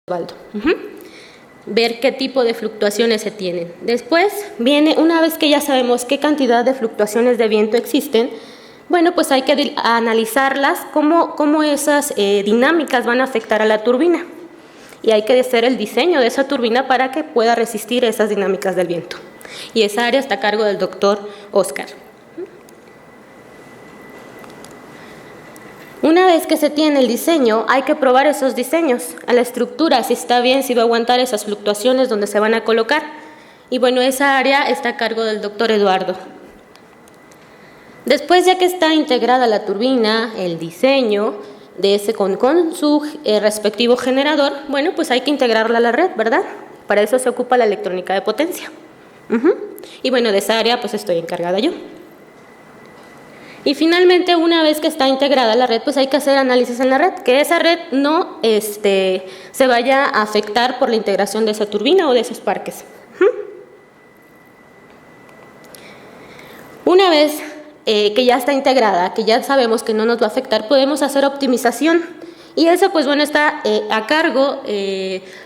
Osvaldo. Ver qué tipo de fluctuaciones se tienen. Después viene, una vez que ya sabemos qué cantidad de fluctuaciones de viento existen, bueno, pues hay que analizarlas, cómo esas dinámicas van a afectar a la turbina. Y hay que hacer el diseño de esa turbina para que pueda resistir esas dinámicas del viento. Y esa área está a cargo del doctor Oscar. Una vez que se tiene el diseño, hay que probar esos diseños a la estructura, si está bien, si va a aguantar esas fluctuaciones donde se van a colocar. Y bueno, esa área está a cargo del doctor Eduardo. Después, ya que está integrada la turbina, el diseño de ese con su respectivo generador, bueno, pues hay que integrarla a la red, ¿verdad? Para eso se ocupa la electrónica de potencia. Y bueno, de esa área pues estoy encargada yo. Y finalmente, una vez que está integrada la red, pues hay que hacer análisis en la red, que esa red no se vaya a afectar por la integración de esa turbina o de esos parques. Una vez que ya está integrada, que ya sabemos que no nos va a afectar, podemos hacer optimización. Y eso, pues bueno, está a cargo,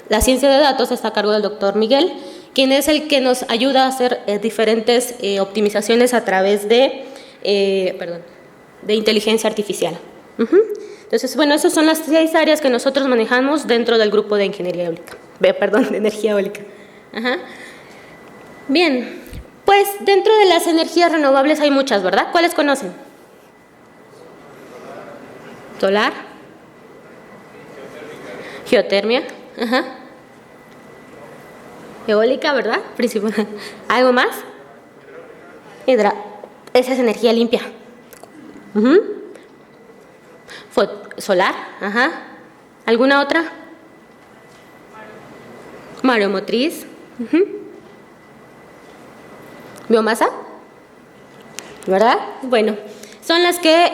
la ciencia de datos está a cargo del doctor Miguel, quien es el que nos ayuda a hacer diferentes optimizaciones a través de inteligencia artificial. Entonces, bueno, esas son las 6 áreas que nosotros manejamos dentro del grupo de ingeniería eólica, de energía eólica. Bien, pues dentro de las energías renovables hay muchas, ¿verdad? ¿Cuáles conocen? Solar, geotermia, eólica, ¿verdad? ¿Algo más? Esa es energía limpia. Solar, ¿Alguna otra? Mareomotriz. Biomasa, ¿verdad? Bueno, son las que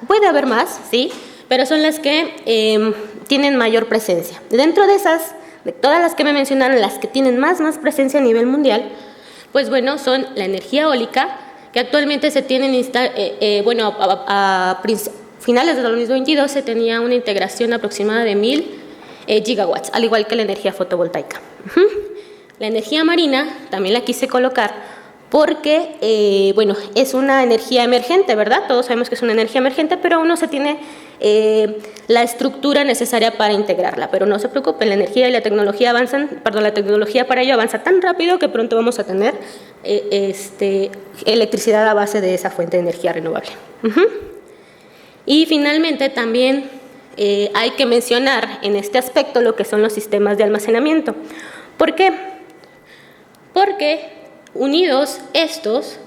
puede haber más, sí, pero son las que tienen mayor presencia. Dentro de esas, de todas las que me mencionaron, las que tienen más presencia a nivel mundial, pues bueno, son la energía eólica, que actualmente se tienen, a finales del 2022 se tenía una integración aproximada de 1000 gigawatts, al igual que la energía fotovoltaica. La energía marina también la quise colocar porque, es una energía emergente, ¿verdad? Todos sabemos que es una energía emergente, pero aún no se tiene la estructura necesaria para integrarla. Pero no se preocupen, la energía y la tecnología la tecnología para ello avanza tan rápido que pronto vamos a tener electricidad a base de esa fuente de energía renovable. Y finalmente también hay que mencionar en este aspecto lo que son los sistemas de almacenamiento. ¿Por qué? Porque unidos estos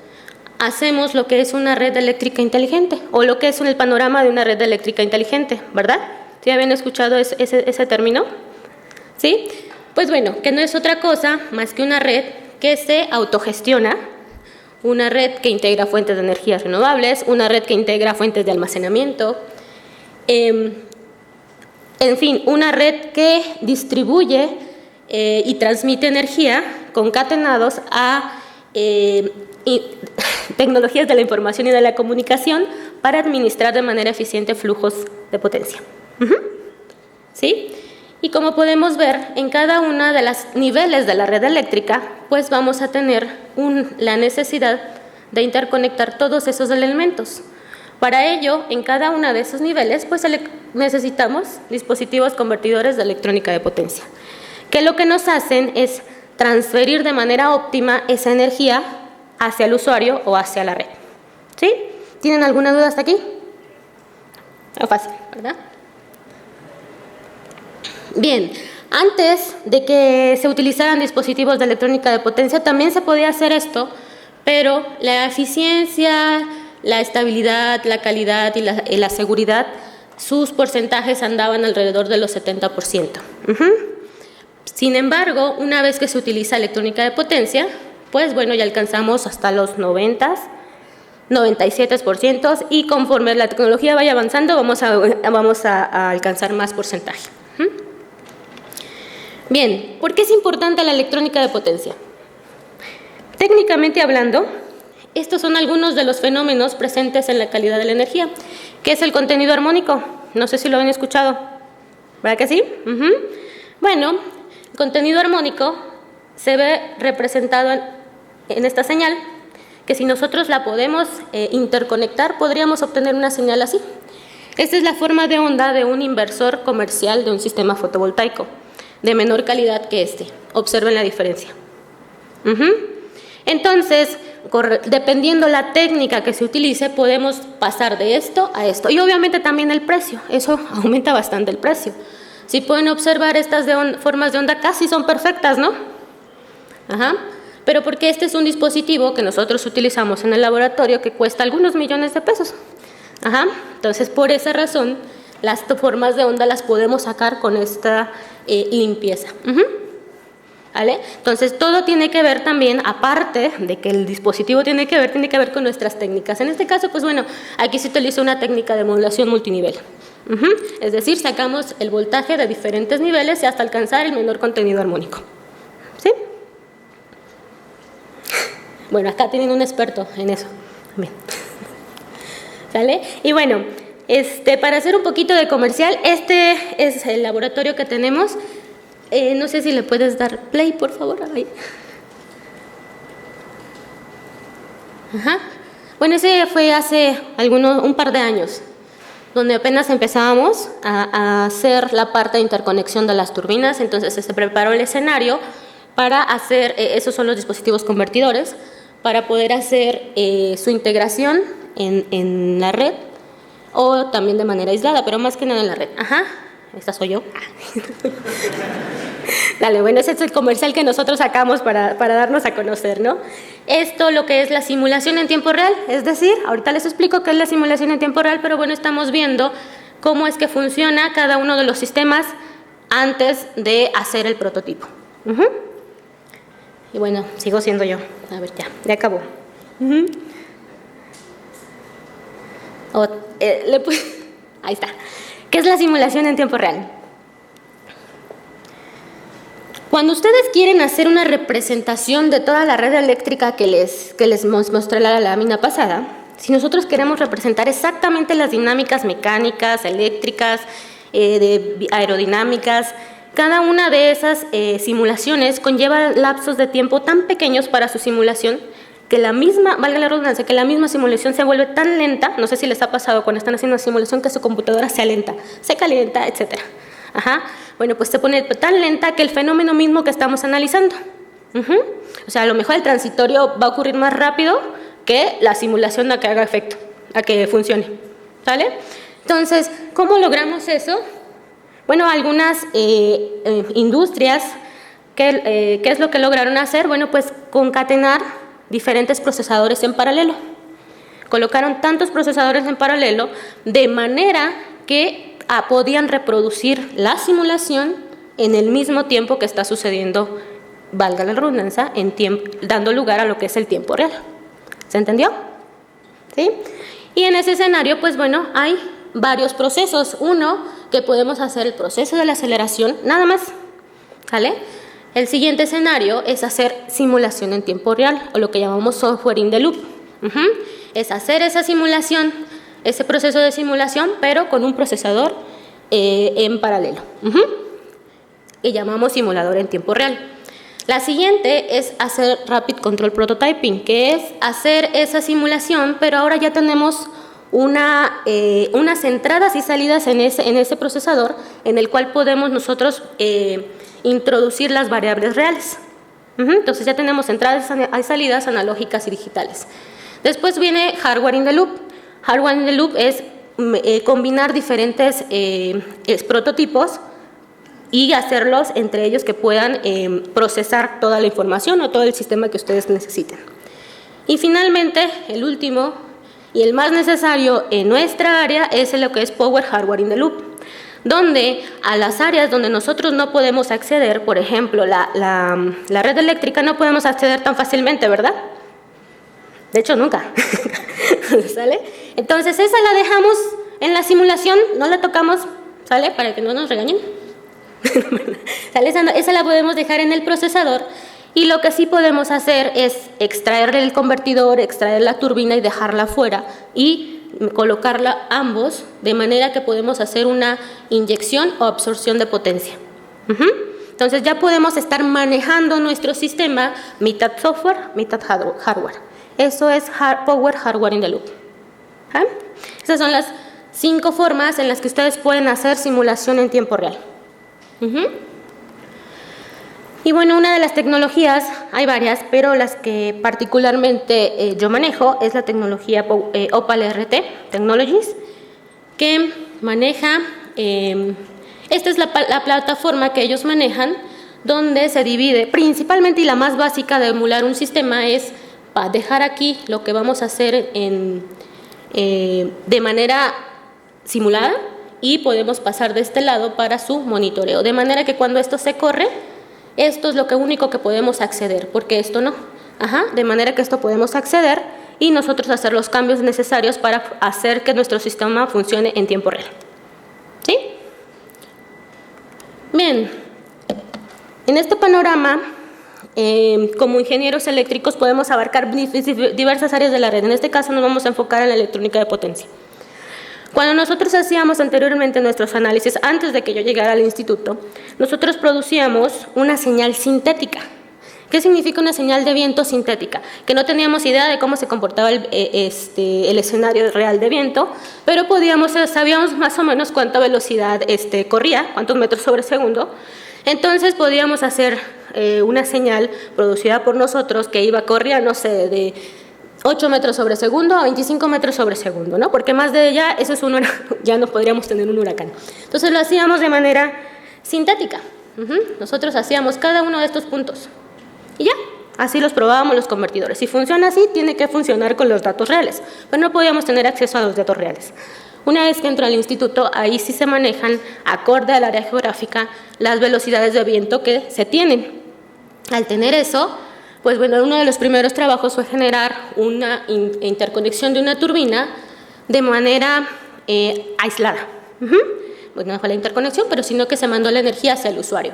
hacemos lo que es una red eléctrica inteligente, o lo que es el panorama de una red eléctrica inteligente, ¿verdad? ¿Sí habían escuchado ese término? ¿Sí? Pues bueno, que no es otra cosa más que una red que se autogestiona, una red que integra fuentes de energías renovables, una red que integra fuentes de almacenamiento, en fin, una red que distribuye y transmite energía concatenados a tecnologías de la información y de la comunicación para administrar de manera eficiente flujos de potencia. ¿Sí? Y como podemos ver, en cada una de los niveles de la red eléctrica, pues vamos a tener la necesidad de interconectar todos esos elementos. Para ello, en cada uno de esos niveles, pues necesitamos dispositivos convertidores de electrónica de potencia, que lo que nos hacen es transferir de manera óptima esa energía hacia el usuario o hacia la red. ¿Sí? ¿Tienen alguna duda hasta aquí? Fácil, ¿verdad? Bien, antes de que se utilizaran dispositivos de electrónica de potencia, también se podía hacer esto, pero la eficiencia, la estabilidad, la calidad y la seguridad, sus porcentajes andaban alrededor de los 70%. Sin embargo, una vez que se utiliza electrónica de potencia, pues bueno, ya alcanzamos hasta los 90%, 97%, y conforme la tecnología vaya avanzando, vamos a alcanzar más porcentaje. Bien, ¿por qué es importante la electrónica de potencia? Técnicamente hablando, estos son algunos de los fenómenos presentes en la calidad de la energía. ¿Qué es el contenido armónico? No sé si lo han escuchado. ¿Verdad que sí? Bueno, el contenido armónico se ve representado en esta señal, que si nosotros la podemos interconectar, podríamos obtener una señal así. Esta es la forma de onda de un inversor comercial de un sistema fotovoltaico, de menor calidad que este. Observen la diferencia. Entonces, dependiendo la técnica que se utilice, podemos pasar de esto a esto. Y obviamente también el precio, eso aumenta bastante el precio. Si pueden observar, estas formas de onda casi son perfectas, ¿no? Pero porque este es un dispositivo que nosotros utilizamos en el laboratorio que cuesta algunos millones de pesos. Entonces, por esa razón, las formas de onda las podemos sacar con esta limpieza. ¿Vale? Entonces, todo tiene que ver también, aparte de que el dispositivo tiene que ver con nuestras técnicas. En este caso, pues bueno, aquí se utiliza una técnica de modulación multinivel. Es decir, sacamos el voltaje de diferentes niveles y hasta alcanzar el menor contenido armónico. ¿Sí? Bueno, acá tienen un experto en eso. Bien. ¿Sale? Y bueno, para hacer un poquito de comercial, este es el laboratorio que tenemos. No sé si le puedes dar play, por favor. Ahí. Bueno, ese fue hace un par de años, donde apenas empezábamos a hacer la parte de interconexión de las turbinas. Entonces se preparó el escenario para hacer, esos son los dispositivos convertidores, para poder hacer su integración en la red o también de manera aislada, pero más que nada en la red. Esta soy yo. Dale, bueno, ese es el comercial que nosotros sacamos para darnos a conocer, ¿no? Esto lo que es la simulación en tiempo real, es decir, ahorita les explico qué es la simulación en tiempo real, pero bueno, estamos viendo cómo es que funciona cada uno de los sistemas antes de hacer el prototipo. Y bueno, sigo siendo yo. A ver, ya acabó. Ahí está. ¿Qué es la simulación en tiempo real? Cuando ustedes quieren hacer una representación de toda la red eléctrica que les mostré la lámina pasada, si nosotros queremos representar exactamente las dinámicas mecánicas, eléctricas, aerodinámicas, cada una de esas simulaciones conlleva lapsos de tiempo tan pequeños para su simulación que la misma, valga la redundancia, que la misma simulación se vuelve tan lenta, no sé si les ha pasado cuando están haciendo una simulación que su computadora se alenta, se calienta, etc. Bueno, pues se pone tan lenta que el fenómeno mismo que estamos analizando. O sea, a lo mejor el transitorio va a ocurrir más rápido que la simulación a que haga efecto, a que funcione. ¿Sale? Entonces, ¿cómo logramos eso? Bueno, algunas industrias, ¿qué es lo que lograron hacer? Bueno, pues concatenar diferentes procesadores en paralelo. Colocaron tantos procesadores en paralelo de manera que podían reproducir la simulación en el mismo tiempo que está sucediendo, valga la redundancia, dando lugar a lo que es el tiempo real. ¿Se entendió? ¿Sí? Y en ese escenario, pues bueno, hay varios procesos. Uno, que podemos hacer el proceso de la aceleración, nada más. ¿Vale? El siguiente escenario es hacer simulación en tiempo real, o lo que llamamos software in the loop. Es hacer esa simulación, ese proceso de simulación, pero con un procesador en paralelo. Que llamamos simulador en tiempo real. La siguiente es hacer Rapid Control Prototyping, que es hacer esa simulación, pero ahora ya tenemos unas entradas y salidas en ese procesador, en el cual podemos nosotros introducir las variables reales. Entonces ya tenemos entradas y salidas analógicas y digitales. Después viene Hardware in the Loop. Hardware in the Loop es combinar diferentes prototipos y hacerlos entre ellos que puedan procesar toda la información o todo el sistema que ustedes necesiten. Y finalmente, el último y el más necesario en nuestra área es lo que es Power Hardware in the Loop, donde a las áreas donde nosotros no podemos acceder, por ejemplo, la red eléctrica, no podemos acceder tan fácilmente, ¿verdad? De hecho, nunca. ¿Sale? Entonces, esa la dejamos en la simulación, no la tocamos, ¿sale? Para que no nos regañen. ¿Sale? Esa la podemos dejar en el procesador, y lo que sí podemos hacer es extraer el convertidor, extraer la turbina y dejarla fuera, y colocarla ambos de manera que podemos hacer una inyección o absorción de potencia. Entonces ya podemos estar manejando nuestro sistema mitad software, mitad hardware. Eso es Power Hardware in the Loop. Esas son las 5 formas en las que ustedes pueden hacer simulación en tiempo real. Y bueno, una de las tecnologías, hay varias, pero las que particularmente yo manejo es la tecnología Opal RT Technologies, que maneja, esta es la plataforma que ellos manejan, donde se divide principalmente, y la más básica de emular un sistema es dejar aquí lo que vamos a hacer de manera simulada, y podemos pasar de este lado para su monitoreo, de manera que cuando esto se corre, esto es lo único que podemos acceder, porque esto no. De manera que esto podemos acceder y nosotros hacer los cambios necesarios para hacer que nuestro sistema funcione en tiempo real. ¿Sí? Bien, en este panorama, como ingenieros eléctricos podemos abarcar diversas áreas de la red. En este caso nos vamos a enfocar en la electrónica de potencia. Cuando nosotros hacíamos anteriormente nuestros análisis, antes de que yo llegara al instituto, nosotros producíamos una señal sintética. ¿Qué significa una señal de viento sintética? Que no teníamos idea de cómo se comportaba el escenario real de viento, pero sabíamos más o menos cuánta velocidad corría, cuántos metros sobre segundo. Entonces podíamos hacer una señal producida por nosotros que corría, no sé, de 8 metros sobre segundo a 25 metros sobre segundo, ¿no? Porque más de ella, eso es ya no podríamos tener un huracán. Entonces lo hacíamos de manera sintética. Nosotros hacíamos cada uno de estos puntos. Y ya, así los probábamos los convertidores. Si funciona así, tiene que funcionar con los datos reales. Pero no podíamos tener acceso a los datos reales. Una vez que entro al instituto, ahí sí se manejan, acorde al área geográfica, las velocidades de viento que se tienen. Al tener eso, pues bueno, uno de los primeros trabajos fue generar una interconexión de una turbina de manera aislada. Pues no fue la interconexión, pero sino que se mandó la energía hacia el usuario.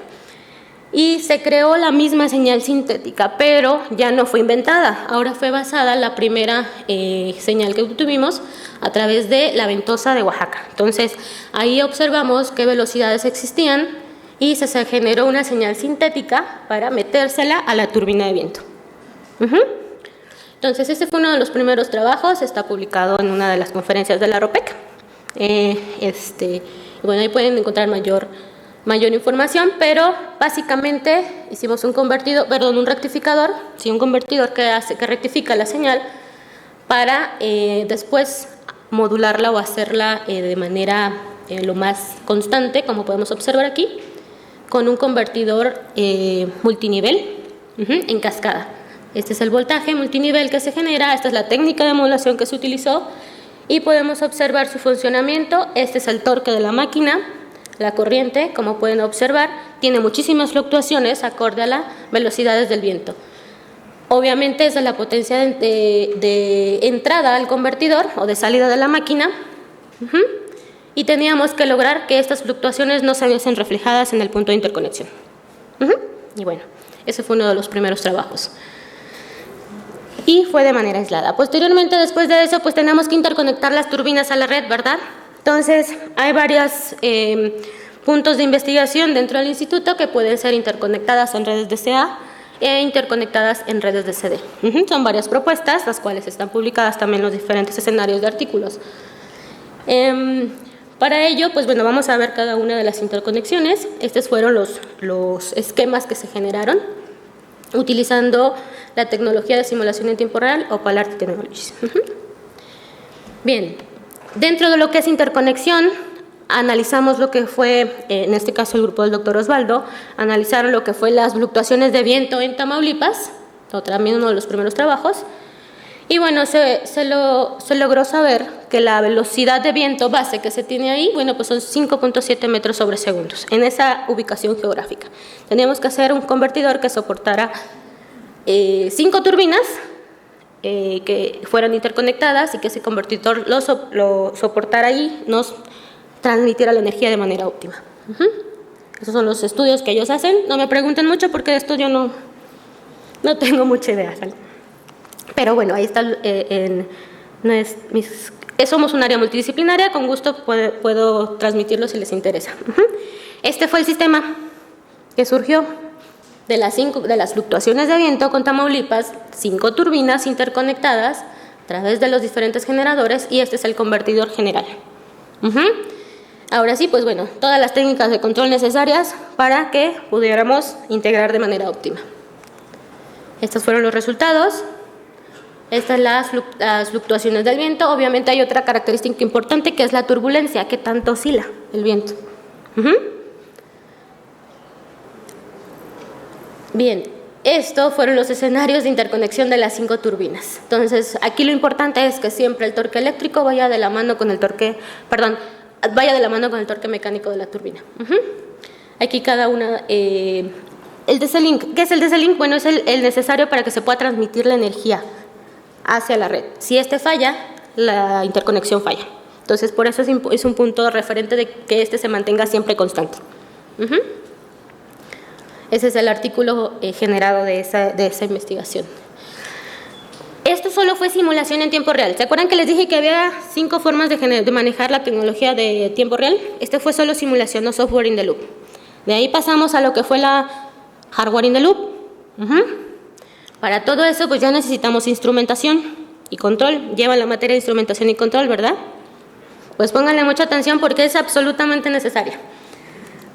Y se creó la misma señal sintética, pero ya no fue inventada. Ahora fue basada la primera señal que obtuvimos a través de la ventosa de Oaxaca. Entonces, ahí observamos qué velocidades existían y se generó una señal sintética para metérsela a la turbina de viento. Entonces, este fue uno de los primeros trabajos, está publicado en una de las conferencias de la ROPEC. Bueno, ahí pueden encontrar mayor información, pero básicamente hicimos un rectificador, un convertidor que rectifica la señal para después modularla o hacerla de manera lo más constante, como podemos observar aquí, con un convertidor multinivel en cascada. Este es el voltaje multinivel que se genera, esta es la técnica de modulación que se utilizó y podemos observar su funcionamiento. Este es el torque de la máquina. La corriente, como pueden observar, tiene muchísimas fluctuaciones acorde a las velocidades del viento. Obviamente esa es la potencia de entrada al convertidor o de salida de la máquina. Y teníamos que lograr que estas fluctuaciones no se viesen reflejadas en el punto de interconexión. Y bueno, ese fue uno de los primeros trabajos. Y fue de manera aislada. Posteriormente, después de eso, pues tenemos que interconectar las turbinas a la red, ¿verdad? Entonces, hay varios puntos de investigación dentro del instituto que pueden ser interconectadas en redes de CA e interconectadas en redes de CD. Son varias propuestas, las cuales están publicadas también en los diferentes escenarios de artículos. Para ello, pues bueno, vamos a ver cada una de las interconexiones. Estos fueron los esquemas que se generaron utilizando la tecnología de simulación en tiempo real o Opal RT Technologies. Bien. Dentro de lo que es interconexión, analizamos lo que fue, en este caso el grupo del doctor Osvaldo, analizaron lo que fue las fluctuaciones de viento en Tamaulipas, también uno de los primeros trabajos, y bueno, se logró saber que la velocidad de viento base que se tiene ahí, bueno, pues son 5.7 metros sobre segundos, en esa ubicación geográfica. Teníamos que hacer un convertidor que soportara 5 turbinas, que fueran interconectadas y que ese convertidor lo soportara ahí, nos transmitiera la energía de manera óptima. Esos son los estudios que ellos hacen. No me pregunten mucho porque de esto yo no tengo mucha idea, ¿vale? Pero bueno, ahí está Somos un área multidisciplinaria, con gusto puedo transmitirlo si les interesa. Este fue el sistema que surgió de las fluctuaciones de viento con Tamaulipas, 5 turbinas interconectadas a través de los diferentes generadores, y este es el convertidor general. Ahora sí, pues bueno, todas las técnicas de control necesarias para que pudiéramos integrar de manera óptima. Estos fueron los resultados. Estas son las fluctuaciones del viento. Obviamente hay otra característica importante, que es la turbulencia, que tanto oscila el viento. Bien, estos fueron los escenarios de interconexión de las 5 turbinas. Entonces, aquí lo importante es que siempre el torque eléctrico vaya de la mano con el torque mecánico de la turbina. Aquí cada una... el DC-Link. ¿Qué es el DC-Link? Bueno, es el necesario para que se pueda transmitir la energía hacia la red. Si este falla, la interconexión falla. Entonces, por eso es un punto referente de que este se mantenga siempre constante. Ese es el artículo generado de esa investigación. Esto solo fue simulación en tiempo real. ¿Se acuerdan que les dije que había 5 formas de manejar la tecnología de tiempo real? Este fue solo simulación, no software in the loop. De ahí pasamos a lo que fue la hardware in the loop. Para todo eso, pues ya necesitamos instrumentación y control. Llevan la materia de instrumentación y control, ¿verdad? Pues pónganle mucha atención porque es absolutamente necesaria.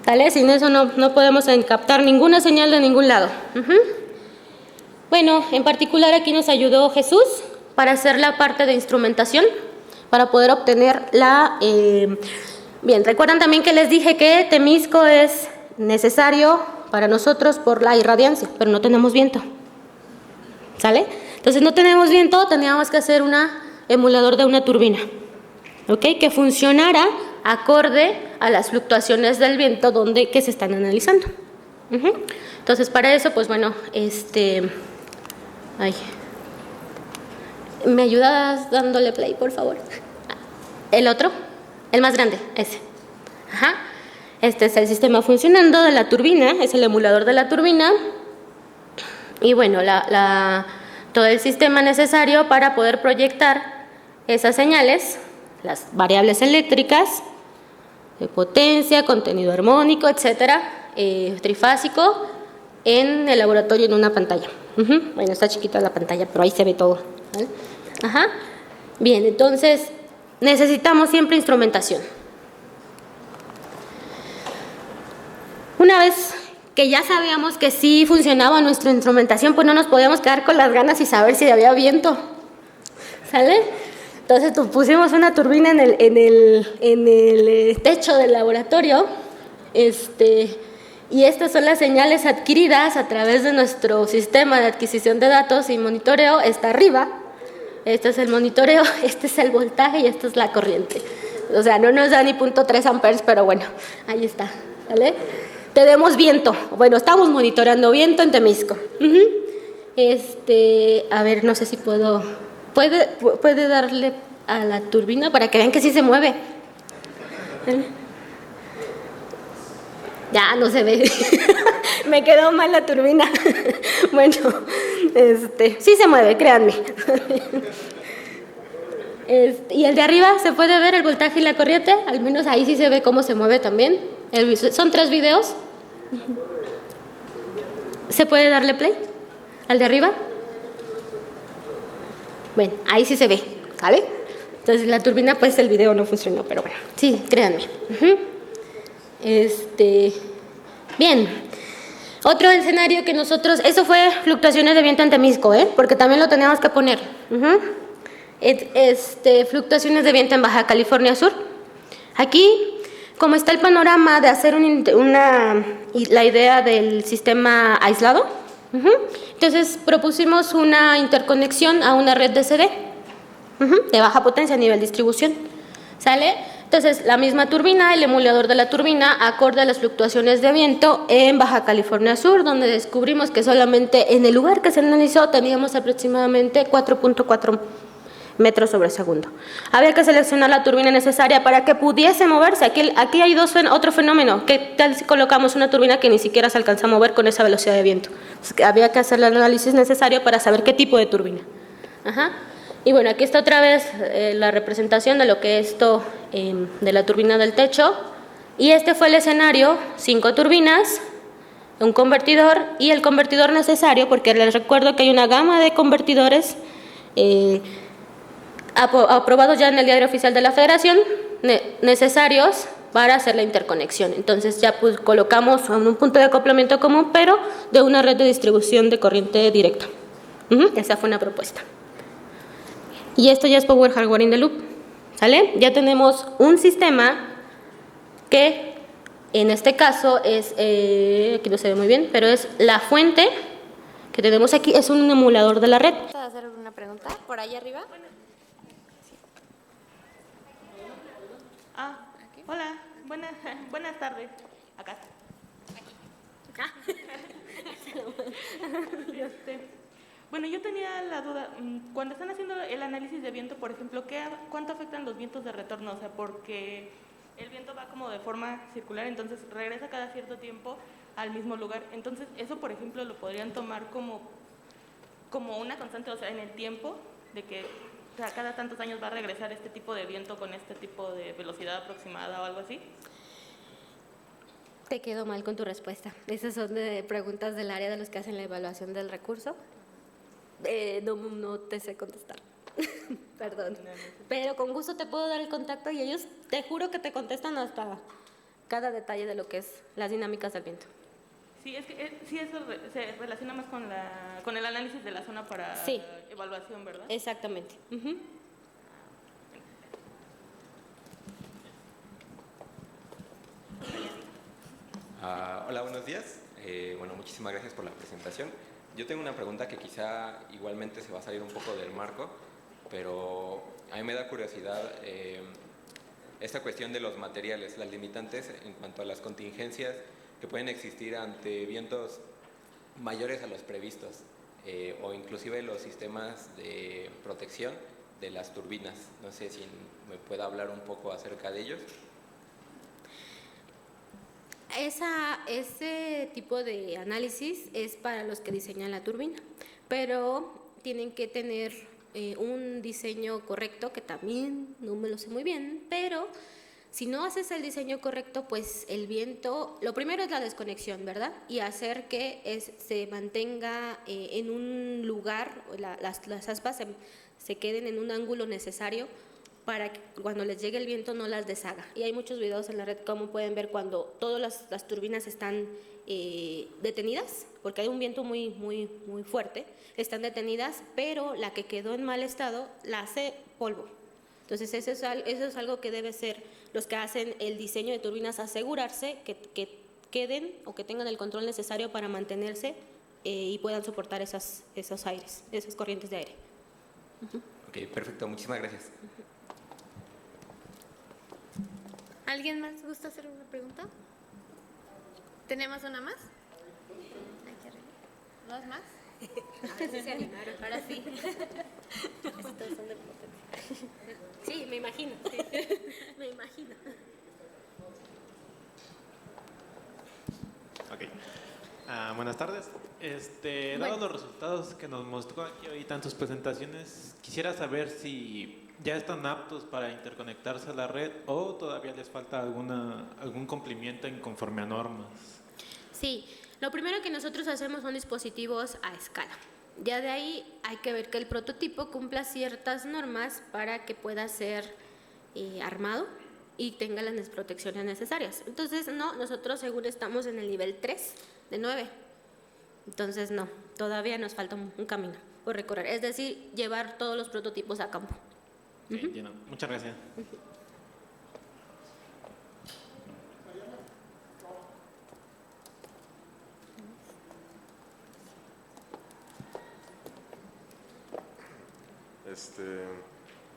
¿Sale? Sin eso no podemos captar ninguna señal de ningún lado. Bueno, en particular aquí nos ayudó Jesús para hacer la parte de instrumentación, para poder obtener la... Bien, recuerdan también que les dije que Temisco es necesario para nosotros por la irradiancia, pero no tenemos viento. ¿Sale? Entonces no tenemos viento, teníamos que hacer un emulador de una turbina, ¿ok? Que funcionara acorde a las fluctuaciones del viento que se están analizando. Entonces para eso, pues bueno, ¿me ayudas dándole play, por favor? El otro, el más grande, ese. Este es el sistema funcionando de la turbina, es el emulador de la turbina. Y bueno, todo el sistema necesario para poder proyectar esas señales, las variables eléctricas, de potencia, contenido armónico, etcétera, trifásico, en el laboratorio en una pantalla. Bueno, está chiquita la pantalla, pero ahí se ve todo, ¿vale? Bien, entonces necesitamos siempre instrumentación. Una vez que ya sabíamos que sí funcionaba nuestra instrumentación, pues no nos podíamos quedar con las ganas y saber si había viento. ¿Sale? Entonces pusimos una turbina en el techo del laboratorio, y estas son las señales adquiridas a través de nuestro sistema de adquisición de datos y monitoreo. Está arriba, este es el monitoreo, este es el voltaje y esta es la corriente. O sea, no nos da ni 0.3 amperes, pero bueno, ahí está, ¿vale? Tenemos viento, bueno, estamos monitoreando viento en Temisco. A ver, no sé si puede darle a la turbina para que vean que sí se mueve. Ya, no se ve. Me quedó mal la turbina. Bueno, sí se mueve, créanme. Y el de arriba se puede ver el voltaje y la corriente, al menos ahí sí se ve cómo se mueve también. Son 3 videos. ¿Se puede darle play al de arriba? Bueno, ahí sí se ve, ¿vale? Entonces la turbina, pues el video no funcionó, pero bueno, sí, créanme. Bien, otro escenario que nosotros, eso fue fluctuaciones de viento en Temisco, porque también lo teníamos que poner. Fluctuaciones de viento en Baja California Sur. Aquí, como está el panorama de hacer la idea del sistema aislado, entonces propusimos una interconexión a una red DCD de baja potencia a nivel distribución. ¿Sale? Entonces, la misma turbina, el emulador de la turbina, acorde a las fluctuaciones de viento en Baja California Sur, donde descubrimos que solamente en el lugar que se analizó teníamos aproximadamente 4.4 metros sobre segundo. Había que seleccionar la turbina necesaria para que pudiese moverse. Aquí hay otro fenómeno. ¿Qué tal si colocamos una turbina que ni siquiera se alcanza a mover con esa velocidad de viento? Entonces, había que hacer el análisis necesario para saber qué tipo de turbina. Y bueno, aquí está otra vez la representación de lo que es esto de la turbina del techo. Y este fue el escenario: 5 turbinas, un convertidor y el convertidor necesario, porque les recuerdo que hay una gama de convertidores aprobados ya en el Diario Oficial de la Federación, necesarios para hacer la interconexión. Entonces ya pues colocamos un punto de acoplamiento común, pero de una red de distribución de corriente directa. Esa fue una propuesta. Y esto ya es Power Hardware in the Loop, ¿sale? Ya tenemos un sistema que en este caso es, aquí no se ve muy bien, pero es la fuente que tenemos aquí, es un emulador de la red. ¿Puedo hacer una pregunta por ahí arriba? Hola, buenas tardes. Acá. Bueno, yo tenía la duda, cuando están haciendo el análisis de viento, por ejemplo, ¿cuánto afectan los vientos de retorno? O sea, porque el viento va como de forma circular, entonces regresa cada cierto tiempo al mismo lugar. Entonces, eso, por ejemplo, lo podrían tomar como una constante, o sea, en el tiempo, de que cada tantos años va a regresar este tipo de viento con este tipo de velocidad aproximada o algo así. Te quedo mal con tu respuesta. Esas son preguntas del área de los que hacen la evaluación del recurso. No te sé contestar. Perdón. Pero con gusto te puedo dar el contacto y ellos te juro que te contestan hasta cada detalle de lo que es las dinámicas del viento. Sí, es que sí, eso se relaciona más con el análisis de la zona para evaluación, ¿verdad? Exactamente. Hola, buenos días. Bueno, muchísimas gracias por la presentación. Yo tengo una pregunta que quizá igualmente se va a salir un poco del marco, pero a mí me da curiosidad esta cuestión de los materiales, las limitantes en cuanto a las contingencias que pueden existir ante vientos mayores a los previstos o inclusive los sistemas de protección de las turbinas. No sé si me pueda hablar un poco acerca de ellos. Ese tipo de análisis es para los que diseñan la turbina, pero tienen que tener un diseño correcto, que también no me lo sé muy bien, pero si no haces el diseño correcto, pues el viento, lo primero es la desconexión, ¿verdad? Y hacer que se mantenga en un lugar, las aspas se queden en un ángulo necesario para que cuando les llegue el viento no las deshaga. Y hay muchos videos en la red, como pueden ver, cuando todas las turbinas están detenidas, porque hay un viento muy fuerte, están detenidas, pero la que quedó en mal estado la hace polvo. Entonces eso es algo que debe ser los que hacen el diseño de turbinas, asegurarse que queden o que tengan el control necesario para mantenerse y puedan soportar esos aires, esas corrientes de aire. Ok, perfecto, muchísimas gracias. ¿Alguien más gusta hacer una pregunta? ¿Tenemos una más? ¿Dos más? A ver si se animaron. Ahora sí. Estos son de potencia. Sí, me imagino. Sí. Me imagino. Ok. Buenas tardes. Dados los resultados que nos mostró aquí ahorita en sus presentaciones, quisiera saber si ya están aptos para interconectarse a la red o todavía les falta algún cumplimiento en conforme a normas. Sí, lo primero que nosotros hacemos son dispositivos a escala. Ya de ahí hay que ver que el prototipo cumpla ciertas normas para que pueda ser armado y tenga las protecciones necesarias. Entonces, nosotros según estamos en el nivel 3 de 9. Entonces, no, todavía nos falta un camino por recorrer. Es decir, llevar todos los prototipos a campo. Entiendo. Muchas gracias.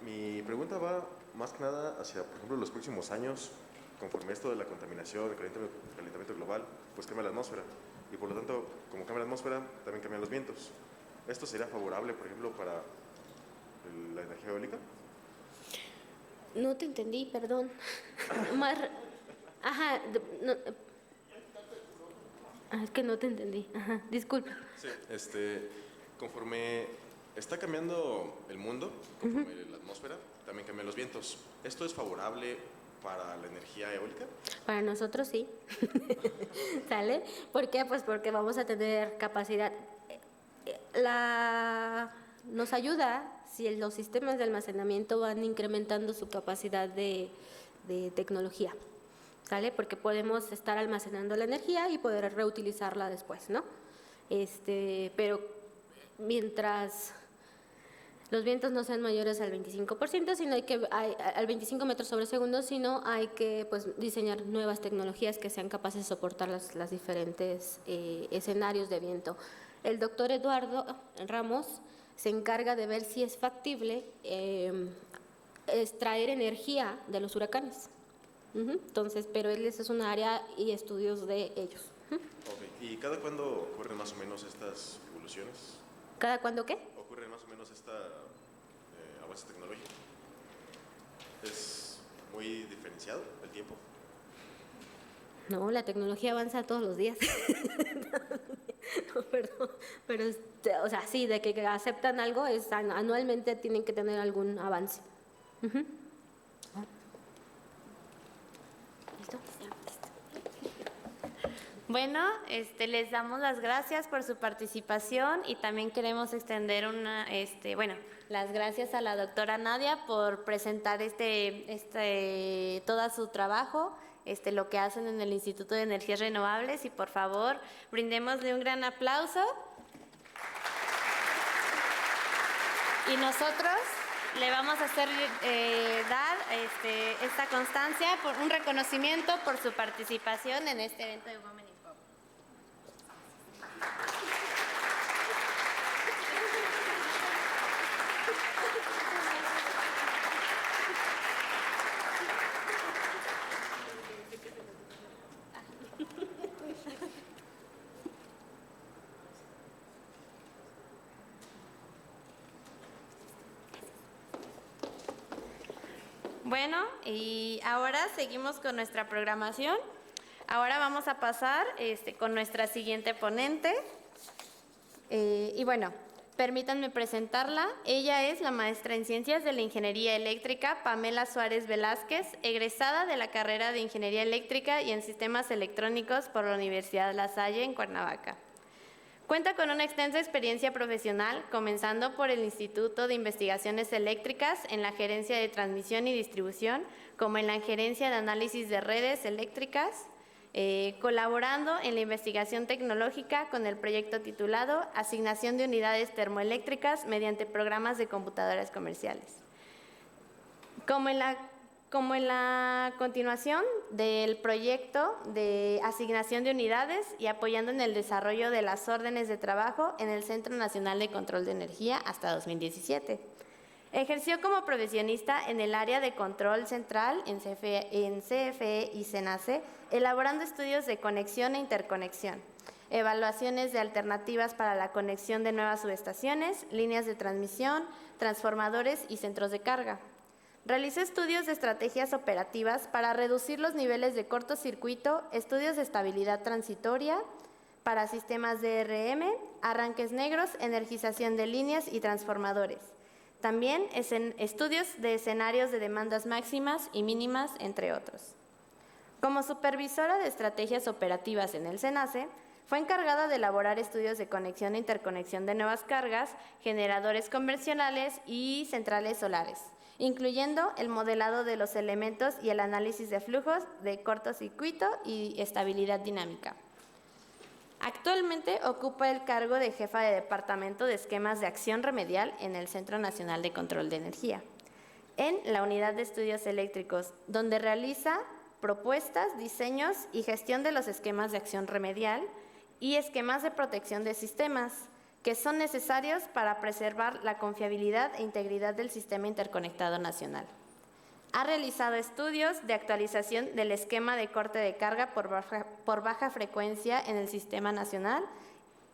Mi pregunta va más que nada hacia, por ejemplo, los próximos años, conforme esto de la contaminación, el calentamiento global, pues cambia la atmósfera. Y por lo tanto, como cambia la atmósfera, también cambian los vientos. ¿Esto sería favorable, por ejemplo, para la energía eólica? No te entendí, perdón. Ajá, es que no te entendí. Ajá, disculpa. Sí, conforme está cambiando el mundo, conforme la atmósfera, también cambian los vientos. ¿Esto es favorable para la energía eólica? Para nosotros sí. ¿Sale? ¿Por qué? Pues porque vamos a tener capacidad. Nos ayuda si los sistemas de almacenamiento van incrementando su capacidad de tecnología. ¿Sale? Porque podemos estar almacenando la energía y poder reutilizarla después, ¿no? Pero mientras los vientos no sean mayores al 25%, al 25 metros sobre segundo, sino hay que pues, diseñar nuevas tecnologías que sean capaces de soportar los diferentes escenarios de viento. El doctor Eduardo Ramos se encarga de ver si es factible extraer energía de los huracanes. Entonces, pero esa es una área y estudios de ellos. Okay. ¿Y cada cuándo ocurren más o menos estas evoluciones? ¿Cada cuándo qué? Ocurre más o menos esta avance tecnológico. ¿Es muy diferenciado el tiempo? No, la tecnología avanza todos los días. No, perdón, pero o sea, sí, de que aceptan algo, anualmente tienen que tener algún avance. ¿Listo? Bueno, les damos las gracias por su participación y también queremos extender las gracias a la doctora Nadia por presentar todo su trabajo, lo que hacen en el Instituto de Energías Renovables, y por favor, brindémosle un gran aplauso. Y nosotros le vamos a hacer dar esta constancia por un reconocimiento por su participación en este evento de Women in Power. Bueno, y ahora seguimos con nuestra programación. Ahora vamos a pasar con nuestra siguiente ponente. Y bueno, permítanme presentarla. Ella es la maestra en Ciencias de la Ingeniería Eléctrica, Pamela Suárez Velázquez, egresada de la carrera de Ingeniería Eléctrica y en Sistemas Electrónicos por la Universidad La Salle en Cuernavaca. Cuenta con una extensa experiencia profesional, comenzando por el Instituto de Investigaciones Eléctricas en la Gerencia de Transmisión y Distribución, como en la Gerencia de Análisis de Redes Eléctricas, colaborando en la investigación tecnológica con el proyecto titulado Asignación de Unidades Termoeléctricas mediante Programas de Computadoras Comerciales. Como en la continuación del proyecto de asignación de unidades y apoyando en el desarrollo de las órdenes de trabajo en el Centro Nacional de Control de Energía hasta 2017. Ejerció como profesionista en el área de control central en CFE y CENACE, elaborando estudios de conexión e interconexión, evaluaciones de alternativas para la conexión de nuevas subestaciones, líneas de transmisión, transformadores y centros de carga. Realizó estudios de estrategias operativas para reducir los niveles de cortocircuito, estudios de estabilidad transitoria para sistemas DRM, arranques negros, energización de líneas y transformadores. También estudios de escenarios de demandas máximas y mínimas, entre otros. Como supervisora de estrategias operativas en el CENACE, fue encargada de elaborar estudios de conexión e interconexión de nuevas cargas, generadores convencionales y centrales solares, incluyendo el modelado de los elementos y el análisis de flujos de cortocircuito y estabilidad dinámica. Actualmente ocupa el cargo de jefa de Departamento de Esquemas de Acción Remedial en el Centro Nacional de Control de Energía, en la Unidad de Estudios Eléctricos, donde realiza propuestas, diseños y gestión de los esquemas de acción remedial y esquemas de protección de sistemas, que son necesarios para preservar la confiabilidad e integridad del sistema interconectado nacional. Ha realizado estudios de actualización del esquema de corte de carga por baja frecuencia en el sistema nacional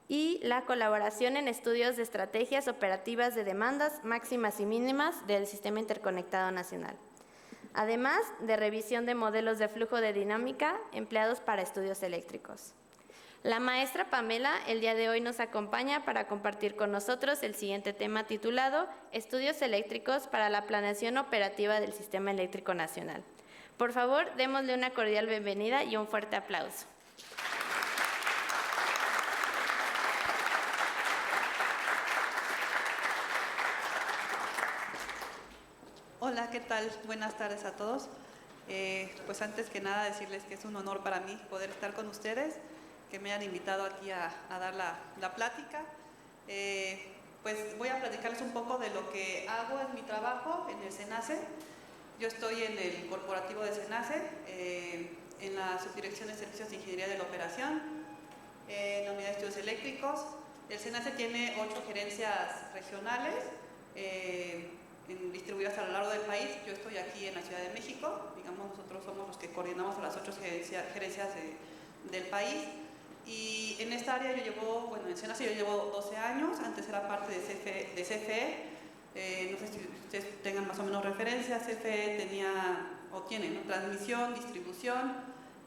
y la colaboración en estudios de estrategias operativas de demandas máximas y mínimas del sistema interconectado nacional, además de revisión de modelos de flujo de dinámica empleados para estudios eléctricos. La maestra Pamela el día de hoy nos acompaña para compartir con nosotros el siguiente tema titulado Estudios eléctricos para la planeación operativa del Sistema Eléctrico Nacional. Por favor, démosle una cordial bienvenida y un fuerte aplauso. Hola, ¿qué tal? Buenas tardes a todos. Pues antes que nada decirles que es un honor para mí poder estar con ustedes, que me han invitado aquí a dar la plática. Pues voy a platicarles un poco de lo que hago en mi trabajo en el SENACE. Yo estoy en el corporativo de SENACE, en la Subdirección de Servicios de Ingeniería de la Operación, en la Unidad de Estudios Eléctricos. El SENACE tiene 8 gerencias regionales, distribuidas a lo largo del país. Yo estoy aquí en la Ciudad de México, digamos, nosotros somos los que coordinamos a las 8 gerencias del país. Y en esta área yo llevo, bueno, en SENACE yo llevo 12 años, antes era parte de CFE, no sé si ustedes tengan más o menos referencia. CFE tenía, o tiene, ¿no?, transmisión, distribución,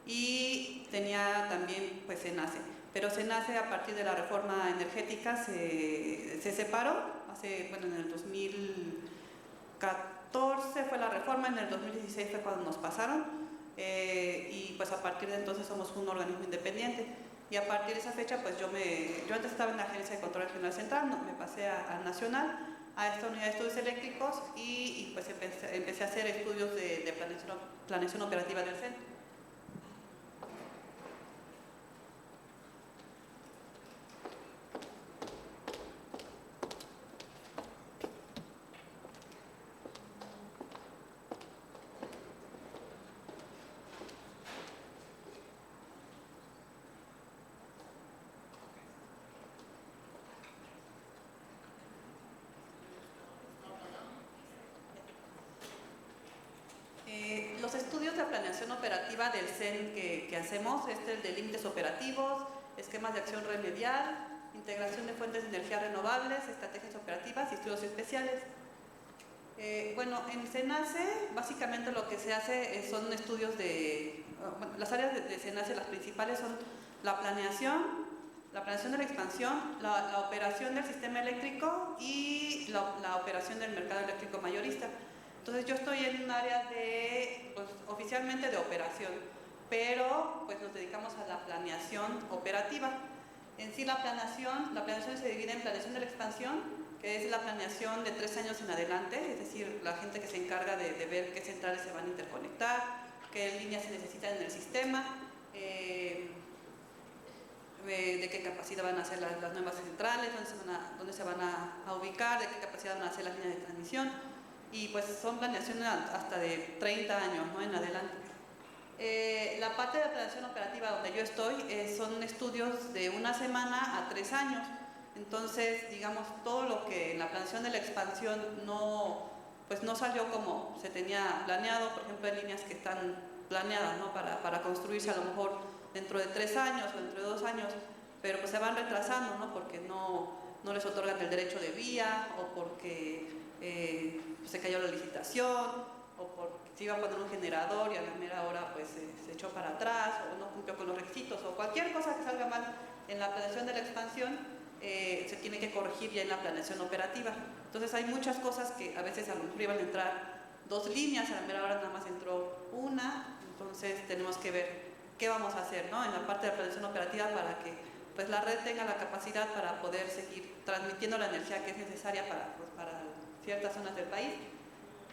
y tenía también pues SENACE. Pero SENACE, a partir de la reforma energética, se separó, en el 2014 fue la reforma, en el 2016 fue cuando nos pasaron, y pues a partir de entonces somos un organismo independiente. Y a partir de esa fecha, pues yo antes estaba en la Agencia de Control Regional Central, me pasé a Nacional, a esta unidad de estudios eléctricos, y pues empecé a hacer estudios de planeación operativa del centro. Los estudios de planeación operativa del CEN que hacemos es el de límites operativos, esquemas de acción remedial, integración de fuentes de energía renovables, estrategias operativas y estudios especiales. En SENACE básicamente lo que se hace son estudios las áreas de SENACE, las principales son la planeación de la expansión, la operación del sistema eléctrico y la operación del mercado eléctrico mayorista. Entonces yo estoy en un área oficialmente de operación, pero pues nos dedicamos a la planeación operativa. En sí la planeación se divide en planeación de la expansión, que es la planeación de 3 años en adelante, es decir, la gente que se encarga de ver qué centrales se van a interconectar, qué líneas se necesitan en el sistema, de qué capacidad van a ser las nuevas centrales, dónde se van a ubicar, de qué capacidad van a ser las líneas de transmisión. Y pues son planeaciones hasta de 30 años, ¿no?, en adelante. La parte de la planeación operativa donde yo estoy son estudios de 1 semana a 3 años. Entonces, digamos, todo lo que en la planeación de la expansión no salió como se tenía planeado. Por ejemplo, hay líneas que están planeadas, ¿no?, para construirse a lo mejor dentro de 3 años o dentro de 2 años, pero pues se van retrasando, ¿no?, porque no les otorgan el derecho de vía, o porque se cayó la licitación, o porque se iba a poner un generador y a la mera hora pues se echó para atrás, o no cumplió con los requisitos, o cualquier cosa que salga mal en la planeación de la expansión, se tiene que corregir ya en la planeación operativa. Entonces hay muchas cosas que a veces a lo mejor iban a entrar 2 líneas, a la mera hora nada más entró 1, entonces tenemos que ver qué vamos a hacer, ¿no?, en la parte de la planeación operativa para que pues la red tenga la capacidad para poder seguir transmitiendo la energía que es necesaria para ciertas zonas del país.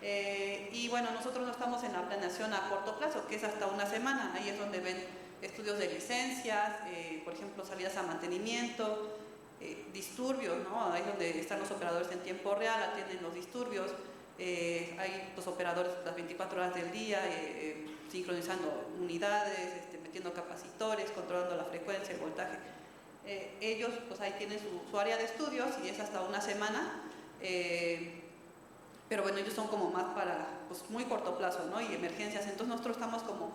Y bueno, nosotros no estamos en la planeación a corto plazo, que es hasta 1 semana. Ahí es donde ven estudios de licencias, por ejemplo, salidas a mantenimiento, disturbios, ¿no? Ahí es donde están los operadores en tiempo real, atienden los disturbios. Hay los operadores las 24 horas del día, sincronizando unidades, metiendo capacitores, controlando la frecuencia, el voltaje. Ellos pues ahí tienen su área de estudios y es hasta 1 semana, pero bueno, ellos son como más para pues muy corto plazo, ¿no?, y emergencias. Entonces nosotros estamos como